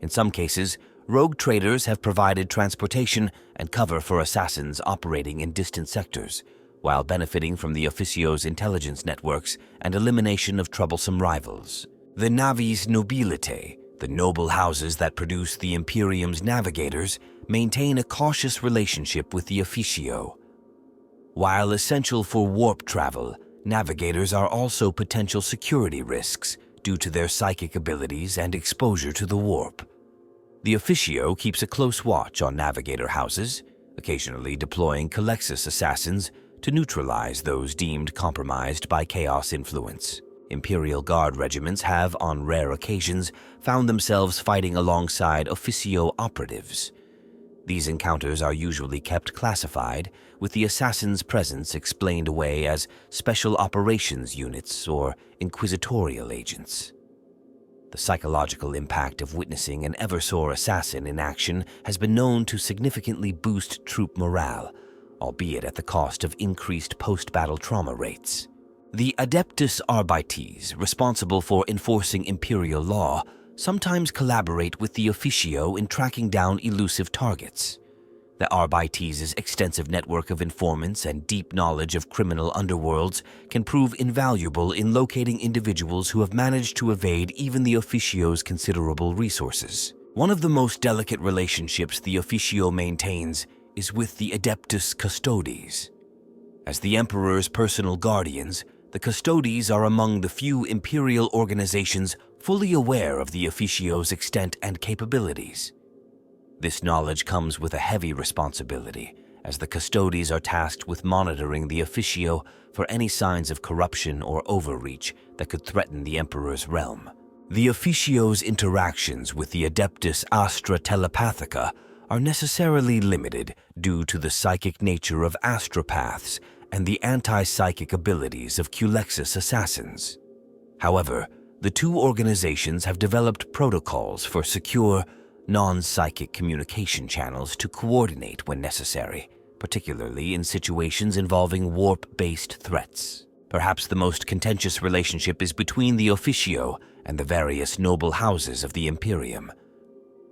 In some cases, rogue traders have provided transportation and cover for assassins operating in distant sectors, while benefiting from the Officio's intelligence networks and elimination of troublesome rivals. The Navis Nobilitae, the noble houses that produce the Imperium's navigators, maintain a cautious relationship with the Officio. While essential for warp travel, navigators are also potential security risks due to their psychic abilities and exposure to the warp. The Officio keeps a close watch on navigator houses, occasionally deploying Calexis assassins to neutralize those deemed compromised by chaos influence. Imperial Guard regiments have, on rare occasions, found themselves fighting alongside Officio operatives. These encounters are usually kept classified, with the assassin's presence explained away as special operations units or inquisitorial agents. The psychological impact of witnessing an Eversor assassin in action has been known to significantly boost troop morale, albeit at the cost of increased post-battle trauma rates. The Adeptus Arbites, responsible for enforcing imperial law, sometimes collaborate with the Officio in tracking down elusive targets. The Arbites' extensive network of informants and deep knowledge of criminal underworlds can prove invaluable in locating individuals who have managed to evade even the Officio's considerable resources. One of the most delicate relationships the Officio maintains is with the Adeptus Custodes. As the Emperor's personal guardians, the Custodes are among the few imperial organizations fully aware of the Officio's extent and capabilities. This knowledge comes with a heavy responsibility, as the Custodes are tasked with monitoring the Officio for any signs of corruption or overreach that could threaten the Emperor's realm. The Officio's interactions with the Adeptus Astra Telepathica are necessarily limited due to the psychic nature of astropaths and the anti-psychic abilities of Culexus assassins. However, the two organizations have developed protocols for secure, non-psychic communication channels to coordinate when necessary, particularly in situations involving warp-based threats. Perhaps the most contentious relationship is between the Officio and the various noble houses of the Imperium.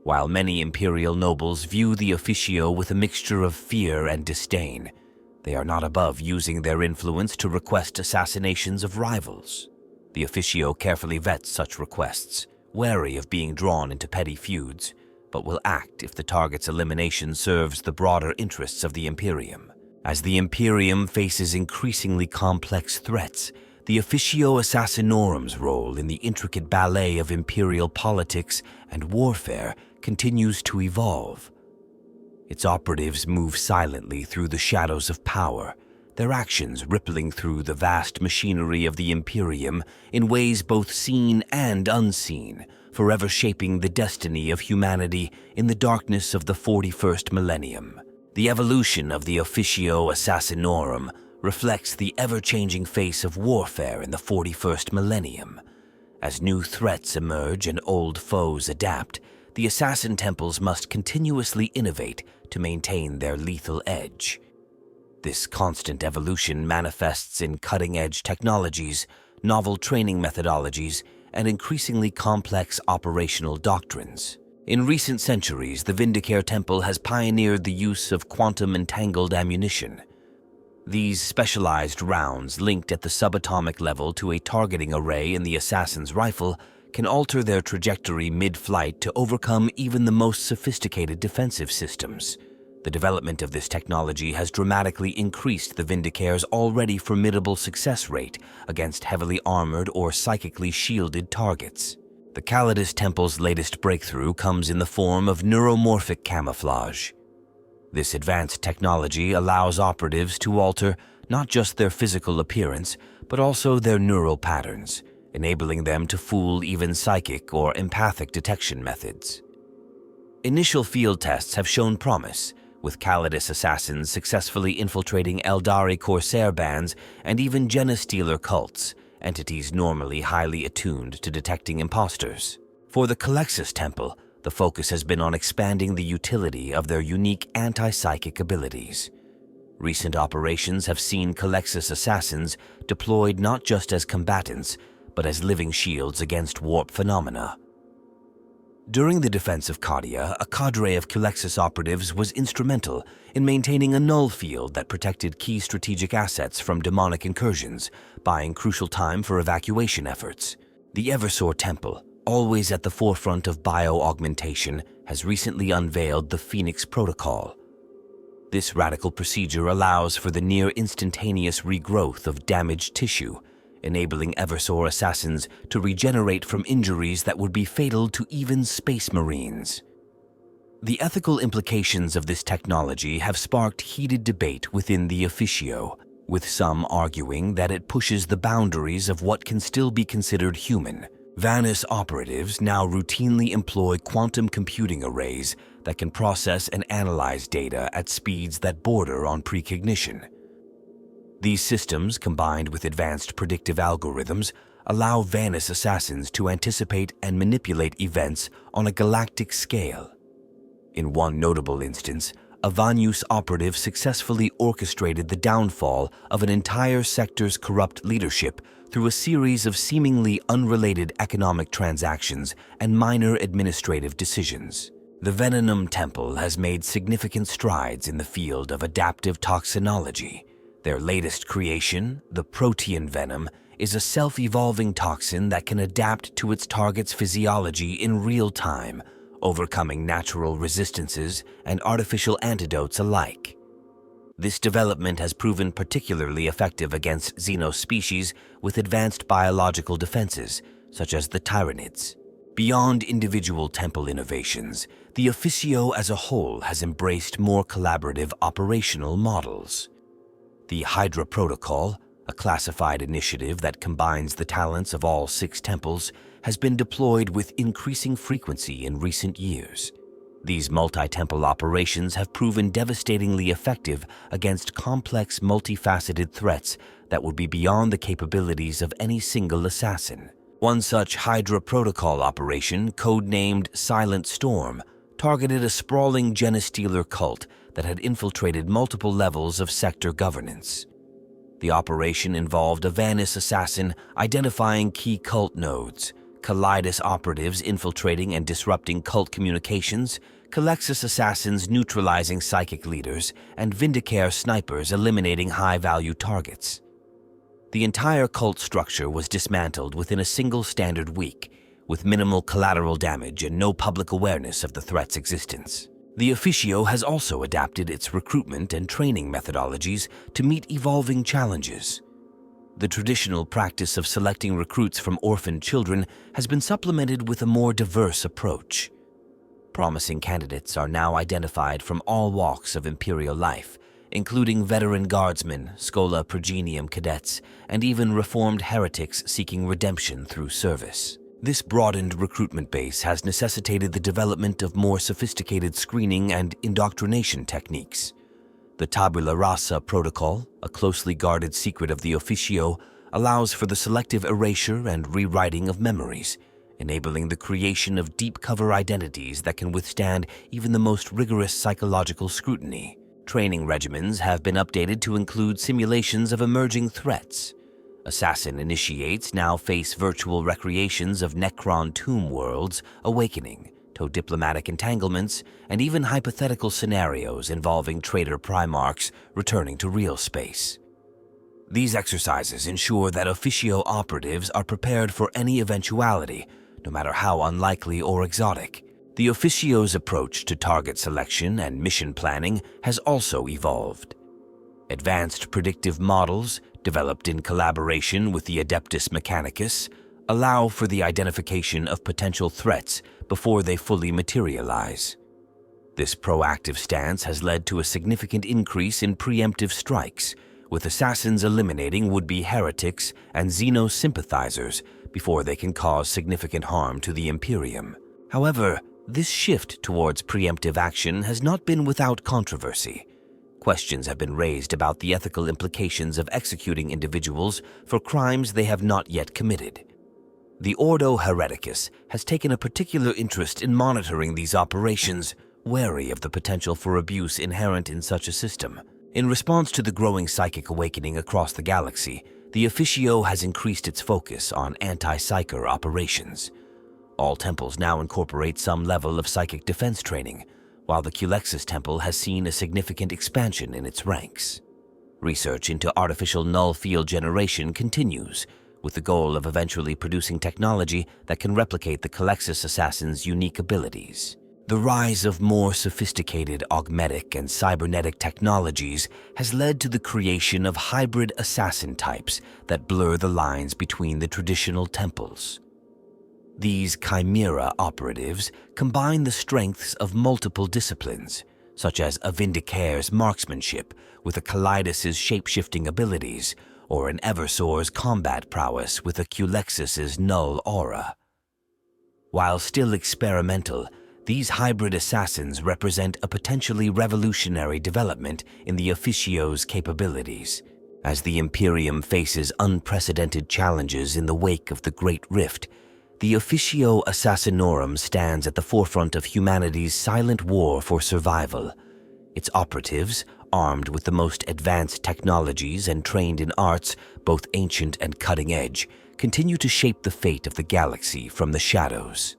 While many imperial nobles view the Officio with a mixture of fear and disdain, they are not above using their influence to request assassinations of rivals. The Officio carefully vets such requests, wary of being drawn into petty feuds, but will act if the target's elimination serves the broader interests of the Imperium. As the Imperium faces increasingly complex threats, the Officio Assassinorum's role in the intricate ballet of imperial politics and warfare continues to evolve. Its operatives move silently through the shadows of power, their actions rippling through the vast machinery of the Imperium in ways both seen and unseen, forever shaping the destiny of humanity in the darkness of the 41st Millennium. The evolution of the Officio Assassinorum reflects the ever-changing face of warfare in the 41st Millennium. As new threats emerge and old foes adapt, the assassin temples must continuously innovate to maintain their lethal edge. This constant evolution manifests in cutting-edge technologies, novel training methodologies, and increasingly complex operational doctrines. In recent centuries, the Vindicare Temple has pioneered the use of quantum-entangled ammunition. These specialized rounds, linked at the subatomic level to a targeting array in the assassin's rifle, can alter their trajectory mid-flight to overcome even the most sophisticated defensive systems. The development of this technology has dramatically increased the Vindicare's already formidable success rate against heavily armored or psychically shielded targets. The Calidus Temple's latest breakthrough comes in the form of neuromorphic camouflage. This advanced technology allows operatives to alter not just their physical appearance, but also their neural patterns, enabling them to fool even psychic or empathic detection methods. Initial field tests have shown promise, with Calidus assassins successfully infiltrating Eldari Corsair bands and even Genestealer cults, entities normally highly attuned to detecting imposters. For the Culexus Temple, the focus has been on expanding the utility of their unique anti-psychic abilities. Recent operations have seen Culexus assassins deployed not just as combatants, but as living shields against warp phenomena. During the defense of Cardia, a cadre of Culexus operatives was instrumental in maintaining a null field that protected key strategic assets from demonic incursions, buying crucial time for evacuation efforts. The Eversor Temple, always at the forefront of bio-augmentation, has recently unveiled the Phoenix Protocol. This radical procedure allows for the near-instantaneous regrowth of damaged tissue, enabling Eversor assassins to regenerate from injuries that would be fatal to even space marines. The ethical implications of this technology have sparked heated debate within the Officio, with some arguing that it pushes the boundaries of what can still be considered human. Vanus operatives now routinely employ quantum computing arrays that can process and analyze data at speeds that border on precognition. These systems, combined with advanced predictive algorithms, allow Vanus assassins to anticipate and manipulate events on a galactic scale. In one notable instance, a Vanus operative successfully orchestrated the downfall of an entire sector's corrupt leadership through a series of seemingly unrelated economic transactions and minor administrative decisions. The Venenum Temple has made significant strides in the field of adaptive toxinology. Their latest creation, the protean venom, is a self-evolving toxin that can adapt to its target's physiology in real time, overcoming natural resistances and artificial antidotes alike. This development has proven particularly effective against xenospecies with advanced biological defenses, such as the tyrannids. Beyond individual temple innovations, the Officio as a whole has embraced more collaborative operational models. The Hydra Protocol, a classified initiative that combines the talents of all 6 temples, has been deployed with increasing frequency in recent years. These multi-temple operations have proven devastatingly effective against complex, multifaceted threats that would be beyond the capabilities of any single assassin. One such Hydra Protocol operation, codenamed Silent Storm, targeted a sprawling Genestealer cult that had infiltrated multiple levels of sector governance. The operation involved a Vannis assassin identifying key cult nodes, Kallidus operatives infiltrating and disrupting cult communications, Calexis assassins neutralizing psychic leaders, and Vindicare snipers eliminating high-value targets. The entire cult structure was dismantled within a single standard week, with minimal collateral damage and no public awareness of the threat's existence. The Officio has also adapted its recruitment and training methodologies to meet evolving challenges. The traditional practice of selecting recruits from orphaned children has been supplemented with a more diverse approach. Promising candidates are now identified from all walks of Imperial life, including veteran guardsmen, Schola Progenium cadets, and even reformed heretics seeking redemption through service. This broadened recruitment base has necessitated the development of more sophisticated screening and indoctrination techniques. The Tabula Rasa protocol, a closely guarded secret of the Officio, allows for the selective erasure and rewriting of memories, enabling the creation of deep cover identities that can withstand even the most rigorous psychological scrutiny. Training regimens have been updated to include simulations of emerging threats. Assassin initiates now face virtual recreations of Necron tomb worlds, awakening, to diplomatic entanglements, and even hypothetical scenarios involving traitor Primarchs returning to real space. These exercises ensure that Officio operatives are prepared for any eventuality, no matter how unlikely or exotic. The Officio's approach to target selection and mission planning has also evolved. Advanced predictive models, developed in collaboration with the Adeptus Mechanicus, allow for the identification of potential threats before they fully materialize. This proactive stance has led to a significant increase in preemptive strikes, with assassins eliminating would-be heretics and Xeno-sympathizers before they can cause significant harm to the Imperium. However, this shift towards preemptive action has not been without controversy. Questions have been raised about the ethical implications of executing individuals for crimes they have not yet committed. The Ordo Hereticus has taken a particular interest in monitoring these operations, wary of the potential for abuse inherent in such a system. In response to the growing psychic awakening across the galaxy, the Officio has increased its focus on anti-psyker operations. All temples now incorporate some level of psychic defense training, while the Culexis Temple has seen a significant expansion in its ranks. Research into artificial null field generation continues, with the goal of eventually producing technology that can replicate the Culexis assassin's unique abilities. The rise of more sophisticated augmetic and cybernetic technologies has led to the creation of hybrid assassin types that blur the lines between the traditional temples. These chimera operatives combine the strengths of multiple disciplines, such as a Vindicare's marksmanship with a Kallidus's shape-shifting abilities, or an Eversour's combat prowess with a Culexis's null aura. While still experimental, these hybrid assassins represent a potentially revolutionary development in the Officio's capabilities. As the Imperium faces unprecedented challenges in the wake of the Great Rift, the Officio Assassinorum stands at the forefront of humanity's silent war for survival. Its operatives, armed with the most advanced technologies and trained in arts, both ancient and cutting-edge, continue to shape the fate of the galaxy from the shadows.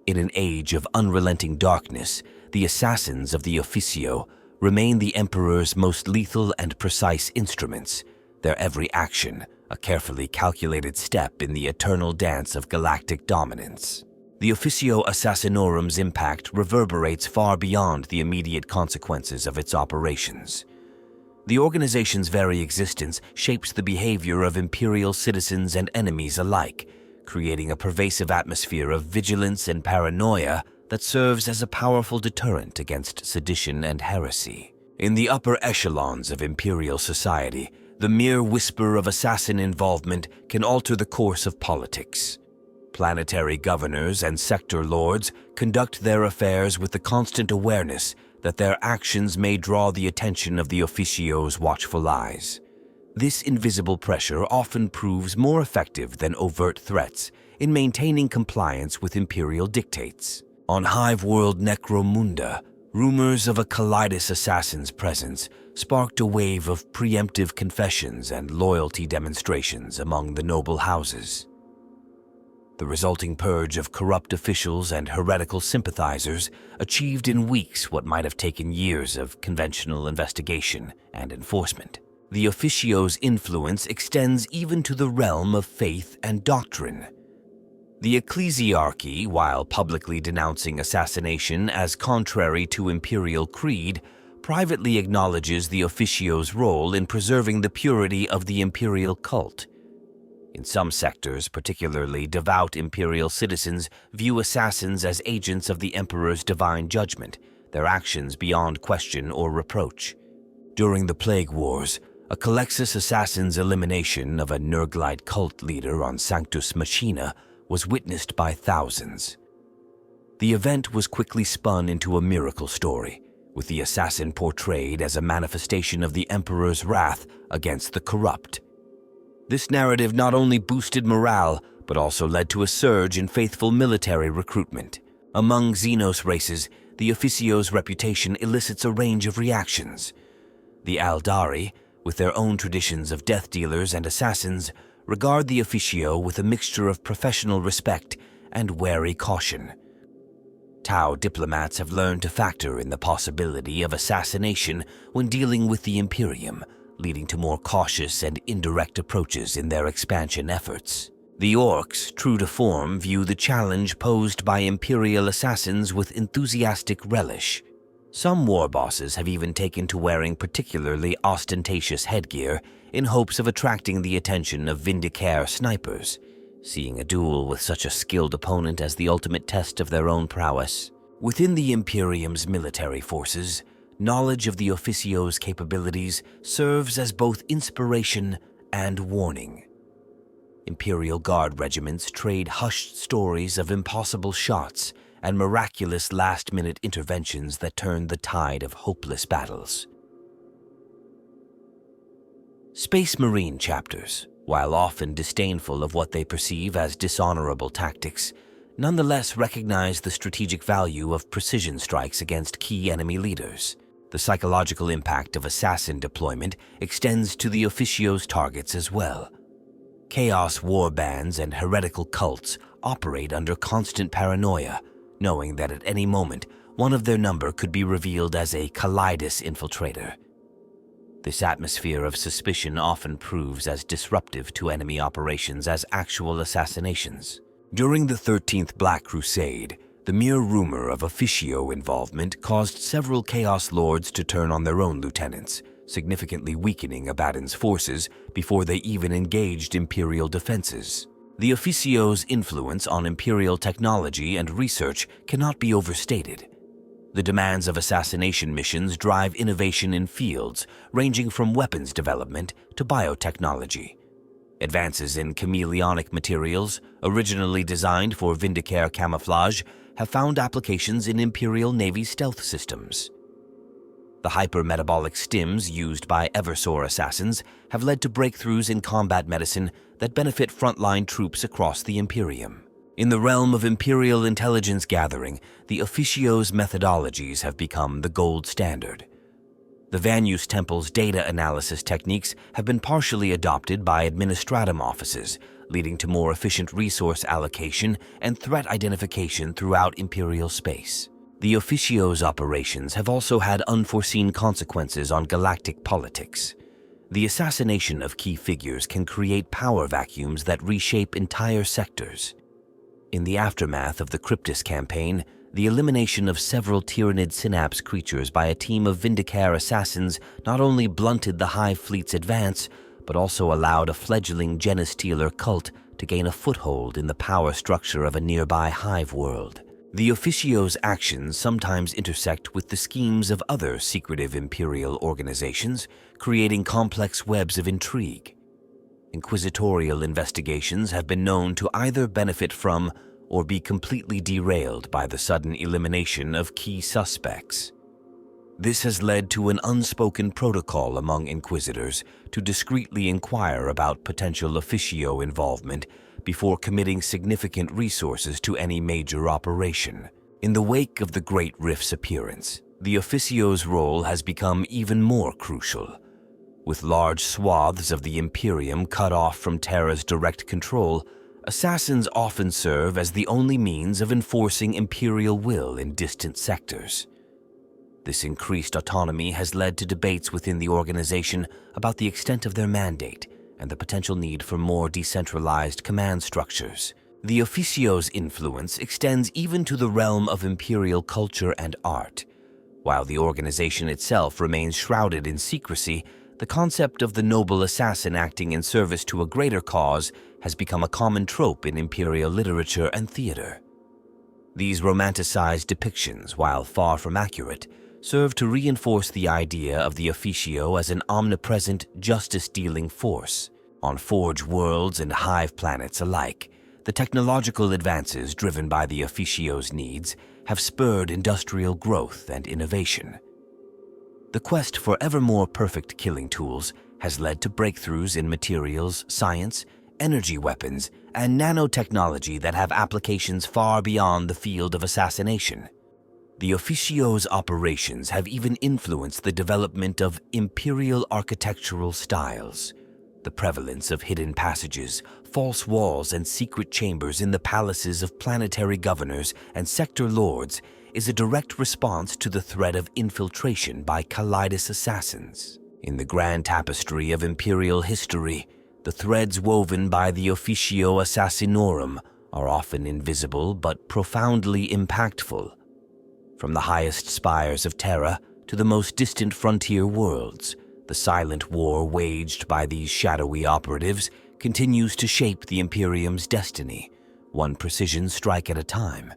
In an age of unrelenting darkness, the assassins of the Officio remain the Emperor's most lethal and precise instruments, their every action a carefully calculated step in the eternal dance of galactic dominance. The Officio Assassinorum's impact reverberates far beyond the immediate consequences of its operations. The organization's very existence shapes the behavior of Imperial citizens and enemies alike, creating a pervasive atmosphere of vigilance and paranoia that serves as a powerful deterrent against sedition and heresy. In the upper echelons of Imperial society, the mere whisper of assassin involvement can alter the course of politics. Planetary governors and sector lords conduct their affairs with the constant awareness that their actions may draw the attention of the Officio's watchful eyes. This invisible pressure often proves more effective than overt threats in maintaining compliance with Imperial dictates. On Hive-world Necromunda, rumors of a Kalidas assassin's presence sparked a wave of preemptive confessions and loyalty demonstrations among the noble houses. The resulting purge of corrupt officials and heretical sympathizers achieved in weeks what might have taken years of conventional investigation and enforcement. The Officio's influence extends even to the realm of faith and doctrine. The ecclesiarchy, while publicly denouncing assassination as contrary to imperial creed, privately acknowledges the Officio's role in preserving the purity of the imperial cult. In some sectors, particularly devout imperial citizens view assassins as agents of the emperor's divine judgment, their actions beyond question or reproach. During the Plague Wars, a Calexis assassin's elimination of a Nurglite cult leader on Sanctus Machina was witnessed by thousands. The event was quickly spun into a miracle story, with the assassin portrayed as a manifestation of the Emperor's wrath against the corrupt. This narrative not only boosted morale, but also led to a surge in faithful military recruitment. Among Xenos races, the Officio's reputation elicits a range of reactions. The Aldari, with their own traditions of death dealers and assassins, regard the Officio with a mixture of professional respect and wary caution. Tau diplomats have learned to factor in the possibility of assassination when dealing with the Imperium, leading to more cautious and indirect approaches in their expansion efforts. The Orcs, true to form, view the challenge posed by Imperial assassins with enthusiastic relish. Some war bosses have even taken to wearing particularly ostentatious headgear in hopes of attracting the attention of Vindicare snipers, seeing a duel with such a skilled opponent as the ultimate test of their own prowess. Within the Imperium's military forces, knowledge of the Officio's capabilities serves as both inspiration and warning. Imperial Guard regiments trade hushed stories of impossible shots and miraculous last-minute interventions that turn the tide of hopeless battles. Space Marine chapters, while often disdainful of what they perceive as dishonorable tactics, nonetheless recognize the strategic value of precision strikes against key enemy leaders. The psychological impact of assassin deployment extends to the Officio's targets as well. Chaos war bands and heretical cults operate under constant paranoia, knowing that at any moment one of their number could be revealed as a Kalidas infiltrator. This atmosphere of suspicion often proves as disruptive to enemy operations as actual assassinations. During the 13th Black Crusade, the mere rumor of Officio involvement caused several Chaos Lords to turn on their own lieutenants, significantly weakening Abaddon's forces before they even engaged Imperial defenses. The Officio's influence on Imperial technology and research cannot be overstated. The demands of assassination missions drive innovation in fields ranging from weapons development to biotechnology. Advances in chameleonic materials, originally designed for Vindicare camouflage, have found applications in Imperial Navy stealth systems. The hyper-metabolic stims used by Eversor assassins have led to breakthroughs in combat medicine that benefit frontline troops across the Imperium. In the realm of Imperial intelligence gathering, the Officio's methodologies have become the gold standard. The Vanus Temple's data analysis techniques have been partially adopted by administratum offices, leading to more efficient resource allocation and threat identification throughout Imperial space. The Officio's operations have also had unforeseen consequences on galactic politics. The assassination of key figures can create power vacuums that reshape entire sectors. In the aftermath of the Cryptus campaign, the elimination of several Tyranid Synapse creatures by a team of Vindicare assassins not only blunted the Hive Fleet's advance, but also allowed a fledgling Genestealer cult to gain a foothold in the power structure of a nearby hive world. The Officio's actions sometimes intersect with the schemes of other secretive imperial organizations, creating complex webs of intrigue. Inquisitorial investigations have been known to either benefit from or be completely derailed by the sudden elimination of key suspects. This has led to an unspoken protocol among inquisitors to discreetly inquire about potential Officio involvement before committing significant resources to any major operation. In the wake of the Great Rift's appearance, the Officio's role has become even more crucial. With large swaths of the Imperium cut off from Terra's direct control, assassins often serve as the only means of enforcing Imperial will in distant sectors. This increased autonomy has led to debates within the organization about the extent of their mandate and the potential need for more decentralized command structures. The Officio's influence extends even to the realm of Imperial culture and art. While the organization itself remains shrouded in secrecy, the concept of the noble assassin acting in service to a greater cause has become a common trope in Imperial literature and theater. These romanticized depictions, while far from accurate, serve to reinforce the idea of the Officio as an omnipresent, justice-dealing force. On Forge worlds and Hive planets alike, the technological advances driven by the Officio's needs have spurred industrial growth and innovation. The quest for ever more perfect killing tools has led to breakthroughs in materials, science, energy weapons, and nanotechnology that have applications far beyond the field of assassination. The Officio's operations have even influenced the development of imperial architectural styles. The prevalence of hidden passages, false walls, and secret chambers in the palaces of planetary governors and sector lords is a direct response to the threat of infiltration by Kallidus assassins. In the grand tapestry of imperial history, the threads woven by the Officio Assassinorum are often invisible but profoundly impactful. From the highest spires of Terra to the most distant frontier worlds, the silent war waged by these shadowy operatives continues to shape the Imperium's destiny, one precision strike at a time.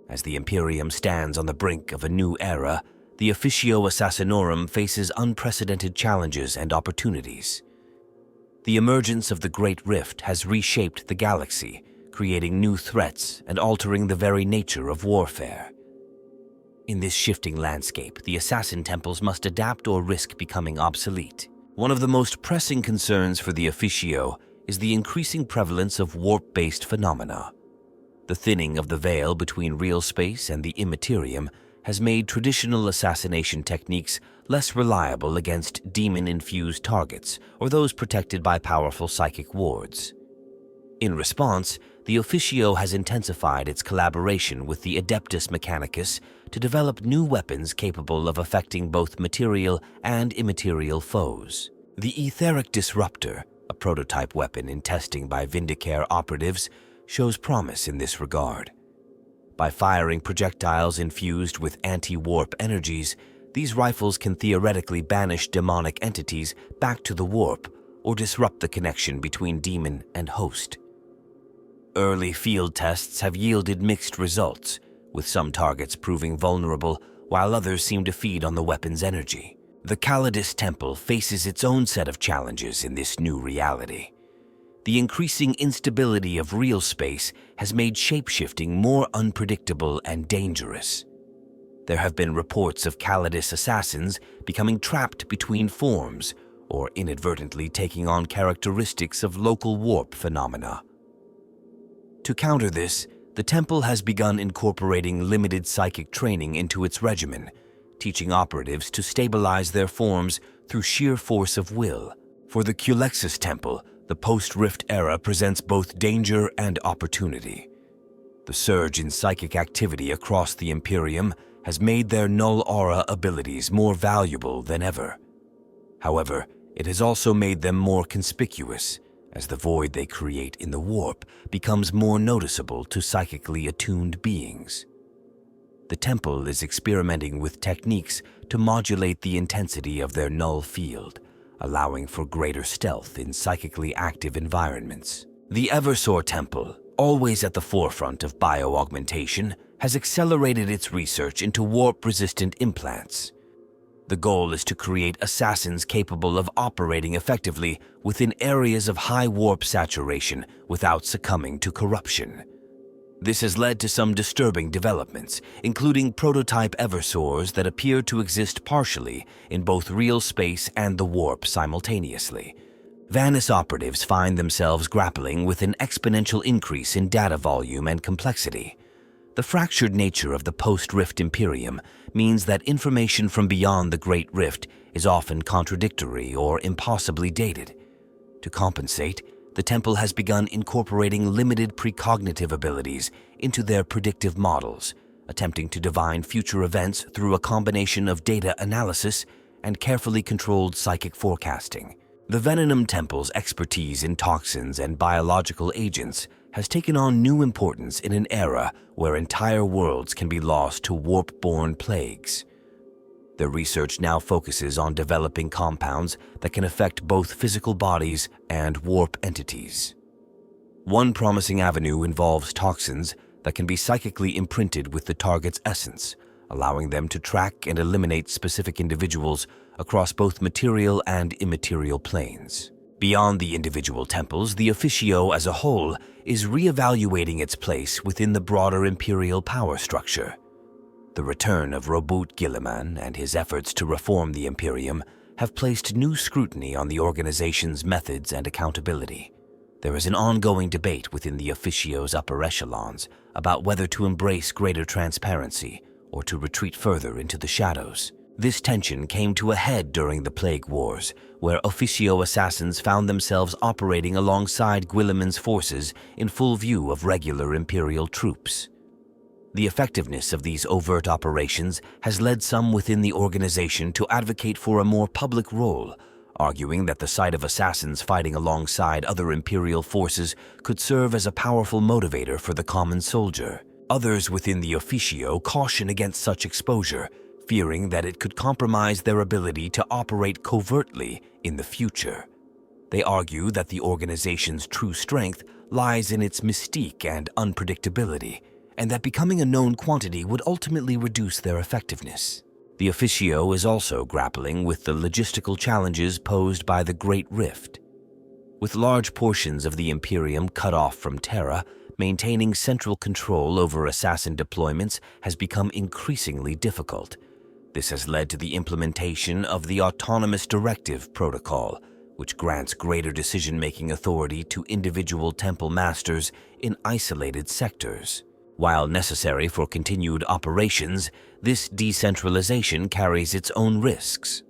As the Imperium stands on the brink of a new era, the Officio Assassinorum faces unprecedented challenges and opportunities. The emergence of the Great Rift has reshaped the galaxy, creating new threats and altering the very nature of warfare. In this shifting landscape, the assassin temples must adapt or risk becoming obsolete. One of the most pressing concerns for the Officio is the increasing prevalence of warp-based phenomena. The thinning of the veil between real space and the immaterium has made traditional assassination techniques less reliable against demon-infused targets or those protected by powerful psychic wards. In response, the Officio has intensified its collaboration with the Adeptus Mechanicus to develop new weapons capable of affecting both material and immaterial foes. The Etheric Disruptor, a prototype weapon in testing by Vindicare operatives, shows promise in this regard. By firing projectiles infused with anti-warp energies, these rifles can theoretically banish demonic entities back to the warp or disrupt the connection between demon and host. Early field tests have yielded mixed results, with some targets proving vulnerable while others seem to feed on the weapon's energy. The Kallidus Temple faces its own set of challenges in this new reality. The increasing instability of real space has made shapeshifting more unpredictable and dangerous. There have been reports of Kallidus assassins becoming trapped between forms or inadvertently taking on characteristics of local warp phenomena. To counter this, the temple has begun incorporating limited psychic training into its regimen, teaching operatives to stabilize their forms through sheer force of will. For the Culexus Temple, the post-Rift era presents both danger and opportunity. The surge in psychic activity across the Imperium has made their null aura abilities more valuable than ever. However, it has also made them more conspicuous, as the void they create in the warp becomes more noticeable to psychically attuned beings. The temple is experimenting with techniques to modulate the intensity of their null field, allowing for greater stealth in psychically active environments. The Eversor Temple, always at the forefront of bioaugmentation, has accelerated its research into warp-resistant implants. The goal is to create assassins capable of operating effectively within areas of high warp saturation without succumbing to corruption. This has led to some disturbing developments, including prototype Eversors that appear to exist partially in both real space and the warp simultaneously. Vanis operatives find themselves grappling with an exponential increase in data volume and complexity. The fractured nature of the post-Rift Imperium means that information from beyond the Great Rift is often contradictory or impossibly dated. To compensate, the Temple has begun incorporating limited precognitive abilities into their predictive models, attempting to divine future events through a combination of data analysis and carefully controlled psychic forecasting. The Venom Temple's expertise in toxins and biological agents has taken on new importance in an era where entire worlds can be lost to warp-borne plagues. Their research now focuses on developing compounds that can affect both physical bodies and warp entities. One promising avenue involves toxins that can be psychically imprinted with the target's essence, allowing them to track and eliminate specific individuals across both material and immaterial planes. Beyond the individual temples, the Officio as a whole is re-evaluating its place within the broader imperial power structure. The return of Robert Guilliman and his efforts to reform the Imperium have placed new scrutiny on the organization's methods and accountability. There is an ongoing debate within the Officio's upper echelons about whether to embrace greater transparency or to retreat further into the shadows. This tension came to a head during the Plague Wars, where Officio assassins found themselves operating alongside Guilliman's forces in full view of regular Imperial troops. The effectiveness of these overt operations has led some within the organization to advocate for a more public role, arguing that the sight of assassins fighting alongside other Imperial forces could serve as a powerful motivator for the common soldier. Others within the Officio caution against such exposure, fearing that it could compromise their ability to operate covertly in the future. They argue that the organization's true strength lies in its mystique and unpredictability, and that becoming a known quantity would ultimately reduce their effectiveness. The Officio is also grappling with the logistical challenges posed by the Great Rift. With large portions of the Imperium cut off from Terra, maintaining central control over assassin deployments has become increasingly difficult. This has led to the implementation of the Autonomous Directive Protocol, which grants greater decision-making authority to individual temple masters in isolated sectors. While necessary for continued operations, this decentralization carries its own risks.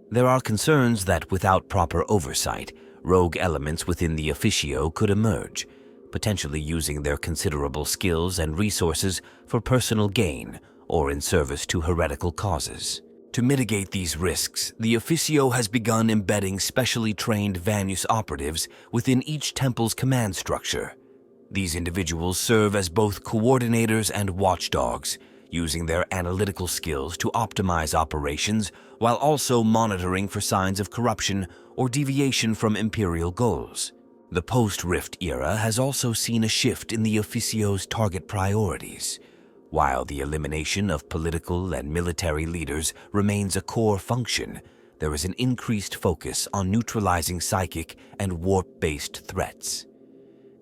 There are concerns that without proper oversight, rogue elements within the Officio could emerge, potentially using their considerable skills and resources for personal gain or in service to heretical causes. To mitigate these risks, the Officio has begun embedding specially trained Vanus operatives within each temple's command structure. These individuals serve as both coordinators and watchdogs, using their analytical skills to optimize operations while also monitoring for signs of corruption or deviation from Imperial goals. The post-Rift era has also seen a shift in the Officio's target priorities. While the elimination of political and military leaders remains a core function, there is an increased focus on neutralizing psychic and warp-based threats.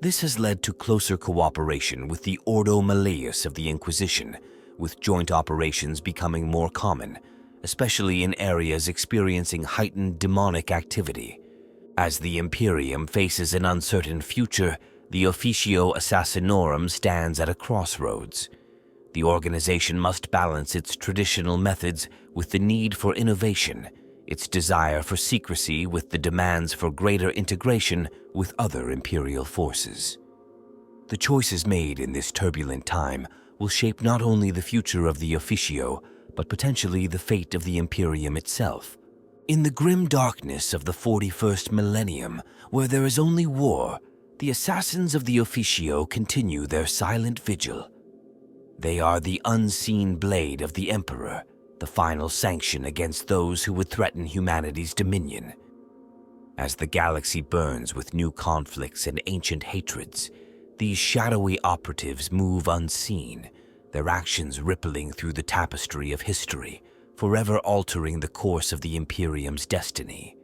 This has led to closer cooperation with the Ordo Malleus of the Inquisition, with joint operations becoming more common, especially in areas experiencing heightened demonic activity. As the Imperium faces an uncertain future, the Officio Assassinorum stands at a crossroads. The organization must balance its traditional methods with the need for innovation, its desire for secrecy with the demands for greater integration with other Imperial forces. The choices made in this turbulent time will shape not only the future of the Officio, but potentially the fate of the Imperium itself. In the grim darkness of the 41st Millennium, where there is only war, the assassins of the Officio continue their silent vigil. They are the unseen blade of the Emperor, the final sanction against those who would threaten humanity's dominion. As the galaxy burns with new conflicts and ancient hatreds, these shadowy operatives move unseen, their actions rippling through the tapestry of history, forever altering the course of the Imperium's destiny.